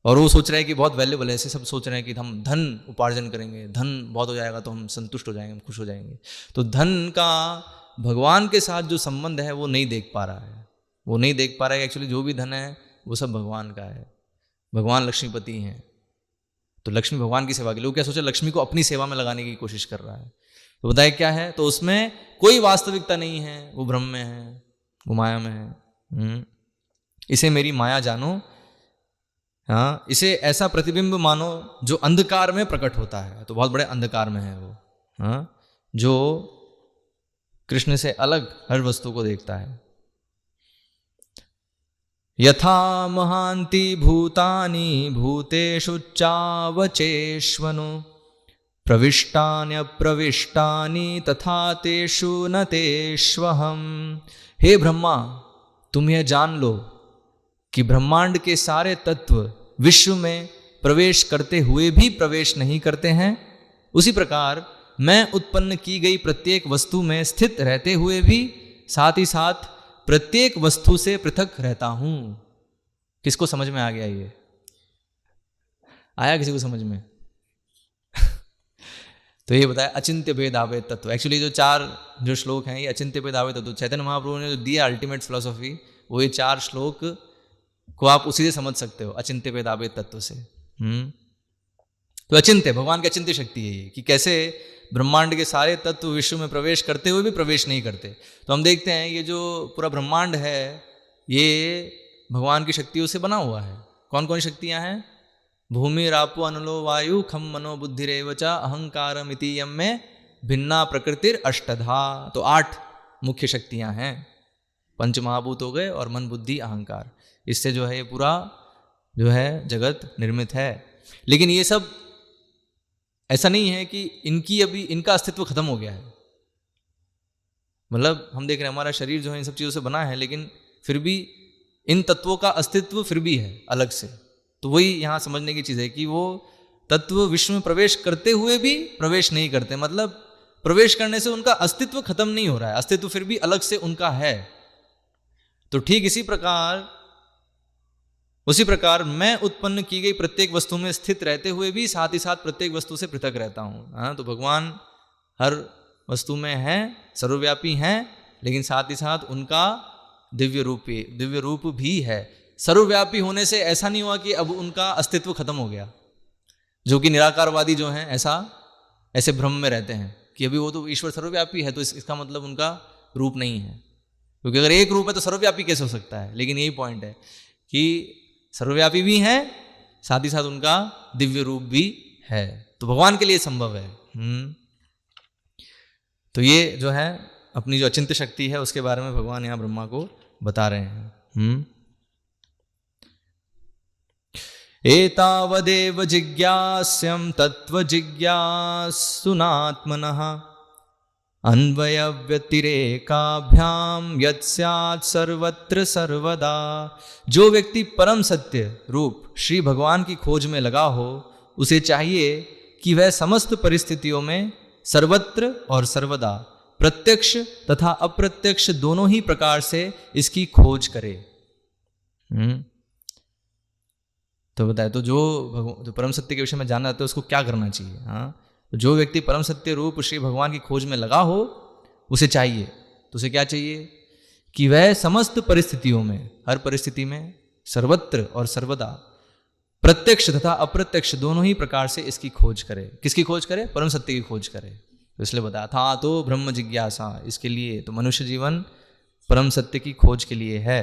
और वो सोच रहे हैं कि बहुत वैल्यूबल है, ऐसे सब सोच रहे हैं कि हम धन उपार्जन करेंगे, धन बहुत हो जाएगा तो हम संतुष्ट हो जाएंगे, हम खुश हो जाएंगे, तो धन का भगवान के साथ जो संबंध है वो नहीं देख पा रहा है। वो नहीं देख पा रहा है एक्चुअली जो भी धन है वो सब भगवान का है। भगवान लक्ष्मीपति हैं, तो लक्ष्मी भगवान की सेवा के लिए, वो क्या सोचा, लक्ष्मी को अपनी सेवा में लगाने की कोशिश कर रहा है। तो बताए क्या है? तो उसमें कोई वास्तविकता नहीं है, वो ब्रह्म में है, वो माया में है। इसे मेरी माया जानो, हाँ, इसे ऐसा प्रतिबिंब मानो जो अंधकार में प्रकट होता है। तो बहुत बड़े अंधकार में है वो, हाँ, जो कृष्ण से अलग हर वस्तु को देखता है। यथा महांति भूतानि भूतेषु चावचेष्वनु प्रविष्टान्यप्रविष्टानि तथा तेषु न तेष्वहम। हे ब्रह्मा, तुम यह जान लो कि ब्रह्मांड के सारे तत्व विश्व में प्रवेश करते हुए भी प्रवेश नहीं करते हैं, उसी प्रकार मैं उत्पन्न की गई प्रत्येक वस्तु में स्थित रहते हुए भी साथ ही साथ प्रत्येक वस्तु से पृथक रहता हूं। किसको समझ में आ गया? ये आया किसी को समझ में? तो ये बताया अचिंत्य भेद आवेद तत्व। एक्चुअली जो 4 जो श्लोक हैं ये अचिंत्य भेद आवेद तत्व चैतन्य महाप्रभु ने जो दिया अल्टीमेट फिलोसॉफी, वो ये 4 श्लोक को आप उसी से समझ सकते हो, अचिंत्य भेद आवेद तत्व से। तो अचिंत्य, भगवान की अचिंत्य शक्ति है ये, कि कैसे ब्रह्मांड के सारे तत्व विश्व में प्रवेश करते हुए भी प्रवेश नहीं करते। तो हम देखते हैं ये जो पूरा ब्रह्मांड है ये भगवान की शक्तियों से बना हुआ है। कौन कौन शक्तियां हैं? भूमि रापो अनलो वायु खम मनो बुद्धिरेवचा अहंकारम इति यम में भिन्ना प्रकृतिर अष्टधा। तो 8 मुख्य शक्तियां हैं, पंच महाभूत हो गए और मन बुद्धि अहंकार। इससे जो है ये पूरा जो है जगत निर्मित है। लेकिन ये सब ऐसा नहीं है कि इनकी अभी इनका अस्तित्व खत्म हो गया है। मतलब हम देख रहे हैं हमारा शरीर जो है इन सब चीज़ों से बना है, लेकिन फिर भी इन तत्वों का अस्तित्व फिर भी है अलग से। तो वही यहाँ समझने की चीज़ है कि वो तत्व विश्व में प्रवेश करते हुए भी प्रवेश नहीं करते, मतलब प्रवेश करने से उनका अस्तित्व खत्म नहीं हो रहा है, अस्तित्व फिर भी अलग से उनका है। तो ठीक उसी प्रकार मैं उत्पन्न की गई प्रत्येक वस्तु में स्थित रहते हुए भी साथ ही साथ प्रत्येक वस्तु से पृथक रहता हूँ। हाँ, तो भगवान हर वस्तु में हैं, सर्वव्यापी हैं, लेकिन साथ ही साथ उनका दिव्य रूप भी है। सर्वव्यापी होने से ऐसा नहीं हुआ कि अब उनका अस्तित्व खत्म हो गया, जो कि निराकारवादी जो हैं ऐसे भ्रम में रहते हैं कि अभी वो तो ईश्वर सर्वव्यापी है तो इसका मतलब उनका रूप नहीं है। क्योंकि अगर एक रूप है तो सर्वव्यापी कैसे हो सकता है? लेकिन यही पॉइंट है कि सर्वव्यापी भी है, साथ ही साथ उनका दिव्य रूप भी है। तो भगवान के लिए संभव है। तो ये जो है अपनी जो अचिंत्य शक्ति है उसके बारे में भगवान यहाँ ब्रह्मा को बता रहे हैं। एतावदेव जिज्ञास्यं तत्व जिज्ञासुनात्मनः अन्वय व्यतिरेकाभ्याम यत्स्यात् सर्वत्र सर्वदा। जो व्यक्ति परम सत्य रूप श्री भगवान की खोज में लगा हो, उसे चाहिए कि वह समस्त परिस्थितियों में सर्वत्र और सर्वदा प्रत्यक्ष तथा अप्रत्यक्ष दोनों ही प्रकार से इसकी खोज करे। तो बताए तो जो परम सत्य के विषय में जानना चाहता है उसको क्या करना चाहिए? हाँ, तो जो व्यक्ति परम सत्य रूप श्री भगवान की खोज में लगा हो उसे चाहिए, तो उसे क्या चाहिए कि वह समस्त परिस्थितियों में, हर परिस्थिति में, सर्वत्र और सर्वदा प्रत्यक्ष तथा अप्रत्यक्ष दोनों ही प्रकार से इसकी खोज करे। किसकी खोज करे? परम सत्य की खोज करे। तो इसलिए बताया था तो ब्रह्म जिज्ञासा, इसके लिए तो मनुष्य जीवन परम सत्य की खोज के लिए है।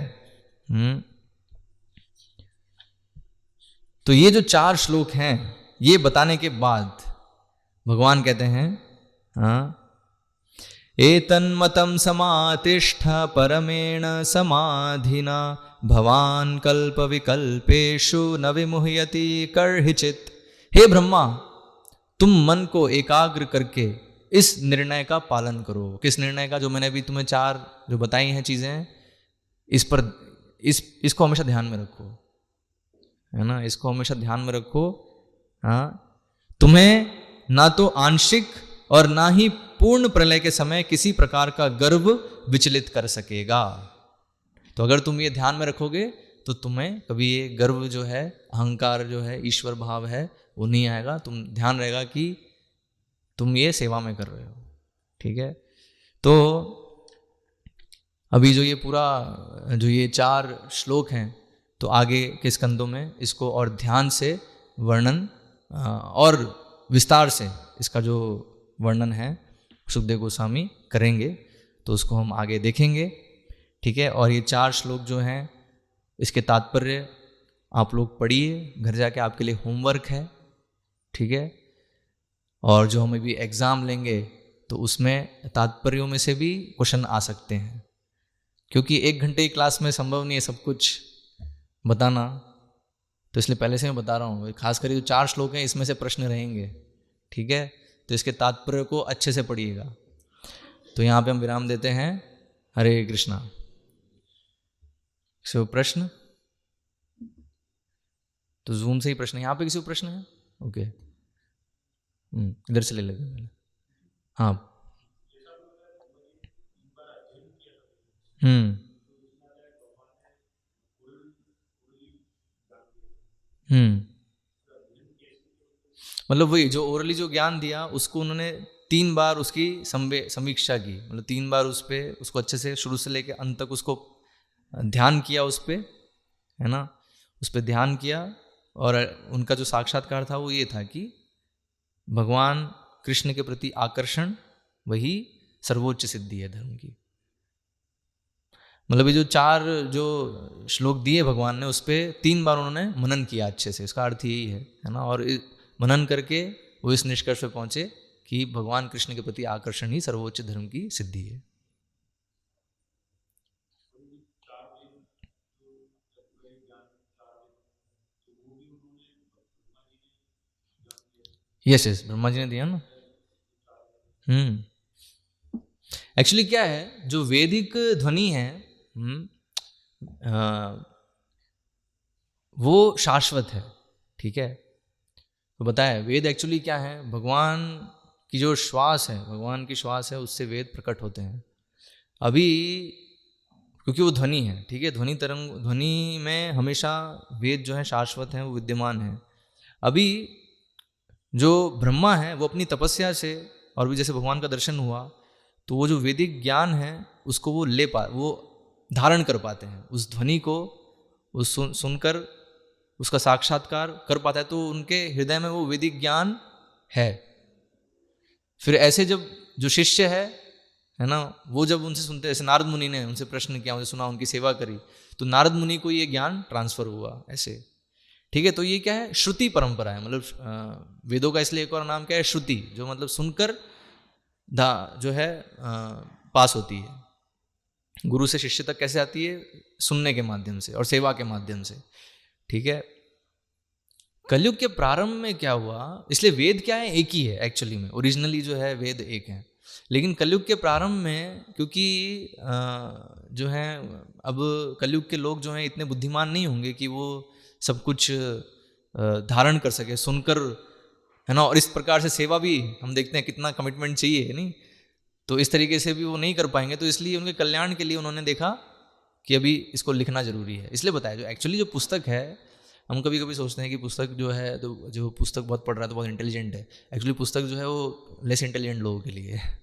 तो ये जो 4 श्लोक हैं ये बताने के बाद भगवान कहते हैं एतन्मतं समातिष्ठ परमेण समाधिना भवान कल्प विकल्पेषु न विमुह्यति कर्हिचित। हे ब्रह्मा, तुम मन को एकाग्र करके इस निर्णय का पालन करो। किस निर्णय का? जो मैंने अभी तुम्हें 4 जो बताई हैं चीजें, इस पर इसको हमेशा ध्यान में रखो, है ना, इसको हमेशा ध्यान में रखो। हाँ, तुम्हें ना तो आंशिक और ना ही पूर्ण प्रलय के समय किसी प्रकार का गर्व विचलित कर सकेगा। तो अगर तुम ये ध्यान में रखोगे तो तुम्हें कभी ये गर्व जो है, अहंकार जो है, ईश्वर भाव है, वो नहीं आएगा। तुम ध्यान रहेगा कि तुम ये सेवा में कर रहे हो। ठीक है, तो अभी जो ये पूरा जो ये 4 श्लोक हैं, तो आगे के स्कंदों में इसको और ध्यान से वर्णन और विस्तार से इसका जो वर्णन है सुखदेव गोस्वामी करेंगे, तो उसको हम आगे देखेंगे। ठीक है, और ये 4 श्लोक जो हैं इसके तात्पर्य आप लोग पढ़िए, घर जाके आपके लिए होमवर्क है। ठीक है, और जो हम अभी एग्ज़ाम लेंगे तो उसमें तात्पर्यों में से भी क्वेश्चन आ सकते हैं, क्योंकि 1 घंटे की क्लास में संभव नहीं है सब कुछ बताना। तो इसलिए पहले से मैं बता रहा हूँ, खास करके जो 4 श्लोक हैं इसमें से प्रश्न रहेंगे। ठीक है, तो इसके तात्पर्य को अच्छे से पढ़िएगा। तो यहाँ पे हम विराम देते हैं। हरे कृष्णा। प्रश्न? तो जूम से ही प्रश्न है। यहाँ पे किसी को प्रश्न है? ओके, इधर से ले लेते हैं पहले। हाँ। हम्म हम्म मतलब वही जो ओरली जो ज्ञान दिया उसको उन्होंने 3 बार उसकी समीक्षा की, मतलब 3 बार उस पे उसको अच्छे से शुरू से लेके अंत तक उसको ध्यान किया उस पे, है ना, उस पे ध्यान किया। और उनका जो साक्षात्कार था वो ये था कि भगवान कृष्ण के प्रति आकर्षण वही सर्वोच्च सिद्धि है धर्म की। मतलब ये जो 4 जो श्लोक दिए भगवान ने उस पर 3 बार उन्होंने मनन किया अच्छे से, इसका अर्थ यही है ना। और मनन करके वो इस निष्कर्ष पे पहुंचे कि भगवान कृष्ण के प्रति आकर्षण ही सर्वोच्च धर्म की सिद्धि है। यस यस, ब्रह्मा जी ने दिया ना। एक्चुअली क्या है, जो वैदिक ध्वनि है वो शाश्वत है, ठीक है। तो बताया वेद एक्चुअली क्या है, भगवान की जो श्वास है, भगवान की श्वास है, उससे वेद प्रकट होते हैं। अभी क्योंकि वो ध्वनि है, ठीक है, ध्वनि तरंग, ध्वनि में हमेशा वेद जो है शाश्वत है, वो विद्यमान है। अभी जो ब्रह्मा है वो अपनी तपस्या से, और भी जैसे भगवान का दर्शन हुआ तो वो जो वैदिक ज्ञान है उसको वो धारण कर पाते हैं, उस ध्वनि को उस सुनकर उसका साक्षात्कार कर पाता है, तो उनके हृदय में वो वैदिक ज्ञान है। फिर ऐसे जब जो शिष्य है ना, वो जब उनसे सुनते, जैसे नारद मुनि ने उनसे प्रश्न किया, उनसे सुना, उनकी सेवा करी, तो नारद मुनि को ये ज्ञान ट्रांसफर हुआ ऐसे, ठीक है। तो ये क्या है, श्रुति परंपरा है, मतलब वेदों का इसलिए एक और नाम क्या है, श्रुति, जो मतलब सुनकर जो है पास होती है। गुरु से शिष्य तक कैसे आती है, सुनने के माध्यम से और सेवा के माध्यम से, ठीक है। कलयुग के प्रारंभ में क्या हुआ, इसलिए वेद क्या है, एक ही है एक्चुअली में, ओरिजिनली जो है वेद एक है। लेकिन कलयुग के प्रारंभ में क्योंकि जो है अब कलयुग के लोग जो हैं इतने बुद्धिमान नहीं होंगे कि वो सब कुछ धारण कर सके सुनकर, है ना। और इस प्रकार से सेवा भी हम देखते हैं कितना कमिटमेंट चाहिए, नहीं तो इस तरीके से भी वो नहीं कर पाएंगे। तो इसलिए उनके कल्याण के लिए उन्होंने देखा कि अभी इसको लिखना जरूरी है, इसलिए बताया। जो एक्चुअली जो पुस्तक है, हम कभी कभी सोचते हैं कि पुस्तक जो है, तो जो पुस्तक बहुत पढ़ रहा है तो बहुत इंटेलिजेंट है। एक्चुअली पुस्तक जो है वो लेस इंटेलिजेंट लोगों के लिए है।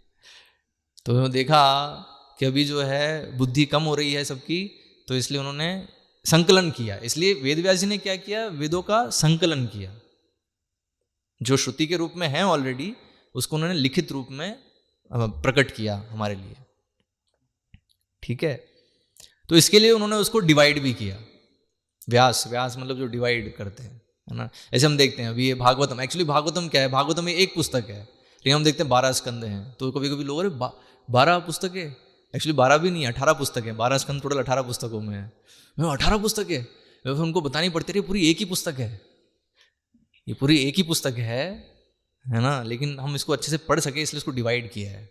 तो देखा कि अभी जो है बुद्धि कम हो रही है सबकी, तो इसलिए उन्होंने संकलन किया। इसलिए वेद व्यास जी ने क्या किया, वेदों का संकलन किया, जो श्रुति के रूप में है ऑलरेडी, उसको उन्होंने लिखित रूप में प्रकट किया हमारे लिए, ठीक है। तो इसके लिए उन्होंने उसको डिवाइड भी किया। व्यास, व्यास मतलब जो डिवाइड करते हैं, है ना। ऐसे हम देखते हैं अभी ये भागवतम, एक्चुअली भागवतम क्या है, भागवतम में एक पुस्तक है, लेकिन हम देखते हैं 12 स्कंद हैं। तो कभी कभी लोग, अरे 12 पुस्तकें, एक्चुअली 12 भी नहीं, 18 पुस्तक है। 12 स्कंद टोटल 18 पुस्तकों में है। 18 पुस्तक है, उनको बतानी पड़ती है पूरी एक ही पुस्तक है, ये पूरी एक ही पुस्तक है ना। लेकिन हम इसको अच्छे से पढ़ सके इसलिए इसको डिवाइड किया है।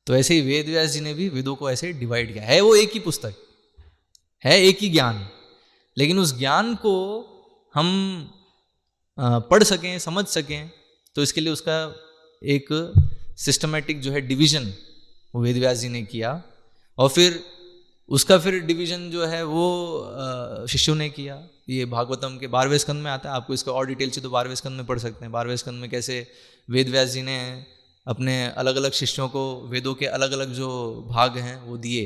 तो ऐसे ही वेद व्यास जी ने भी वेदों को ऐसे डिवाइड किया है। वो एक ही पुस्तक है, एक ही ज्ञान, लेकिन उस ज्ञान को हम पढ़ सकें, समझ सकें, तो इसके लिए उसका एक सिस्टमेटिक जो है डिवीजन वो वेद व्यास जी ने किया। और फिर उसका फिर डिवीजन जो है वो शिष्यों ने किया। ये भागवतम के 12वें स्कंद में आता है, आपको इसका और डिटेल से तो 12वें स्कंद में पढ़ सकते हैं। 12वें स्कंद में कैसे वेद व्यास जी ने अपने अलग अलग शिष्यों को वेदों के अलग अलग जो भाग हैं वो दिए,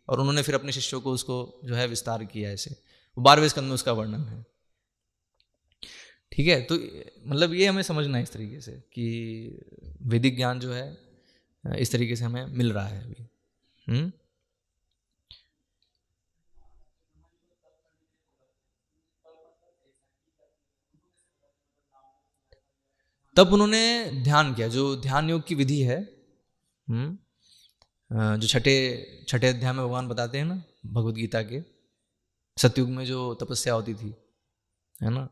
और उन्होंने फिर अपने शिष्यों को उसको जो है विस्तार किया। ऐसे 12वें स्कंद में उसका वर्णन है, ठीक है। तो मतलब ये हमें समझना है इस तरीके से कि वैदिक ज्ञान जो है इस तरीके से हमें मिल रहा है अभी। तब उन्होंने ध्यान किया, जो ध्यान योग की विधि है, जो छठे छठे अध्याय में भगवान बताते हैं ना भगवत गीता के, सतयुग में जो तपस्या होती थी, है ना,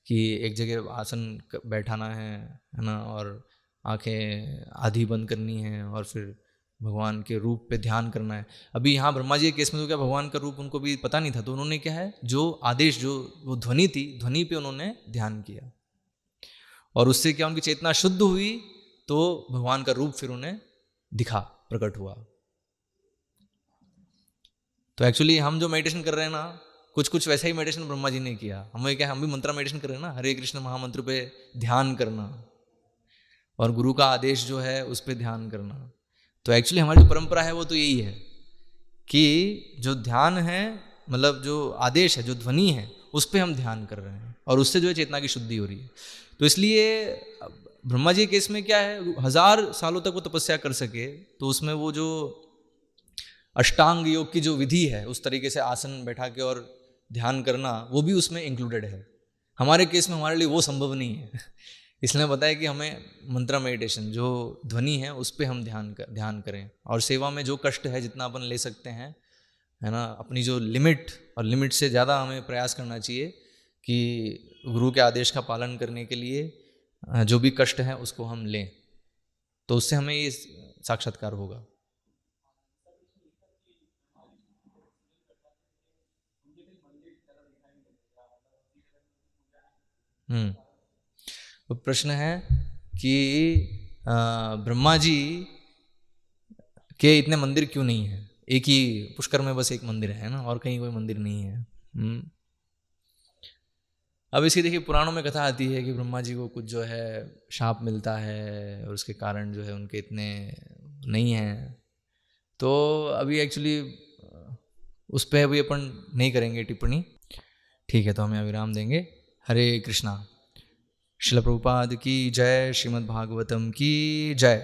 कि एक जगह आसन बैठाना है ना, और आंखें आधी बंद करनी है, और फिर भगवान के रूप पे ध्यान करना है। अभी यहाँ ब्रह्मा जी के केस में तो क्या भगवान का रूप उनको भी पता नहीं था, तो उन्होंने क्या है, जो आदेश, जो वो ध्वनि थी, ध्वनि पे उन्होंने ध्यान किया और उससे क्या उनकी चेतना शुद्ध हुई, तो भगवान का रूप फिर उन्हें दिखा, प्रकट हुआ। तो एक्चुअली हम जो मेडिटेशन कर रहे हैं ना, कुछ कुछ वैसा ही मेडिटेशन ब्रह्मा जी ने किया। हमें क्या, हम भी मंत्र मेडिटेशन कर रहे हैं ना, हरे कृष्ण महामंत्र पे ध्यान करना और गुरु का आदेश जो है उस पर ध्यान करना। तो एक्चुअली हमारी जो परंपरा है वो तो यही है कि जो ध्यान है, मतलब जो आदेश है, जो ध्वनि है, उस पर हम ध्यान कर रहे हैं और उससे जो है चेतना की शुद्धि हो रही है। तो इसलिए ब्रह्मा जी के केस में क्या है, 1000 सालों तक वो तपस्या कर सके, तो उसमें वो जो अष्टांग योग की जो विधि है, उस तरीके से आसन बैठा के और ध्यान करना, वो भी उसमें इंक्लूडेड है। हमारे केस में हमारे लिए वो संभव नहीं है इसलिए बताया कि हमें मंत्र मेडिटेशन, जो ध्वनि है, उस पर हम ध्यान करें और सेवा में जो कष्ट है जितना अपन ले सकते हैं, है ना, अपनी जो लिमिट और लिमिट से ज़्यादा हमें प्रयास करना चाहिए कि गुरु के आदेश का पालन करने के लिए जो भी कष्ट है उसको हम लें, तो उससे हमें ये साक्षात्कार होगा। तो प्रश्न है कि ब्रह्मा जी के इतने मंदिर क्यों नहीं है, एक ही पुष्कर में बस एक मंदिर है ना, और कहीं कोई मंदिर नहीं है। अब इसकी देखिए पुराणों में कथा आती है कि ब्रह्मा जी को कुछ जो है शाप मिलता है और उसके कारण जो है उनके इतने नहीं हैं। तो अभी एक्चुअली उस पर अभी अपन नहीं करेंगे टिप्पणी, ठीक है, तो हमें विराम देंगे। हरे कृष्णा। श्रील प्रभुपाद की जय, श्रीमद् भागवतम की जय।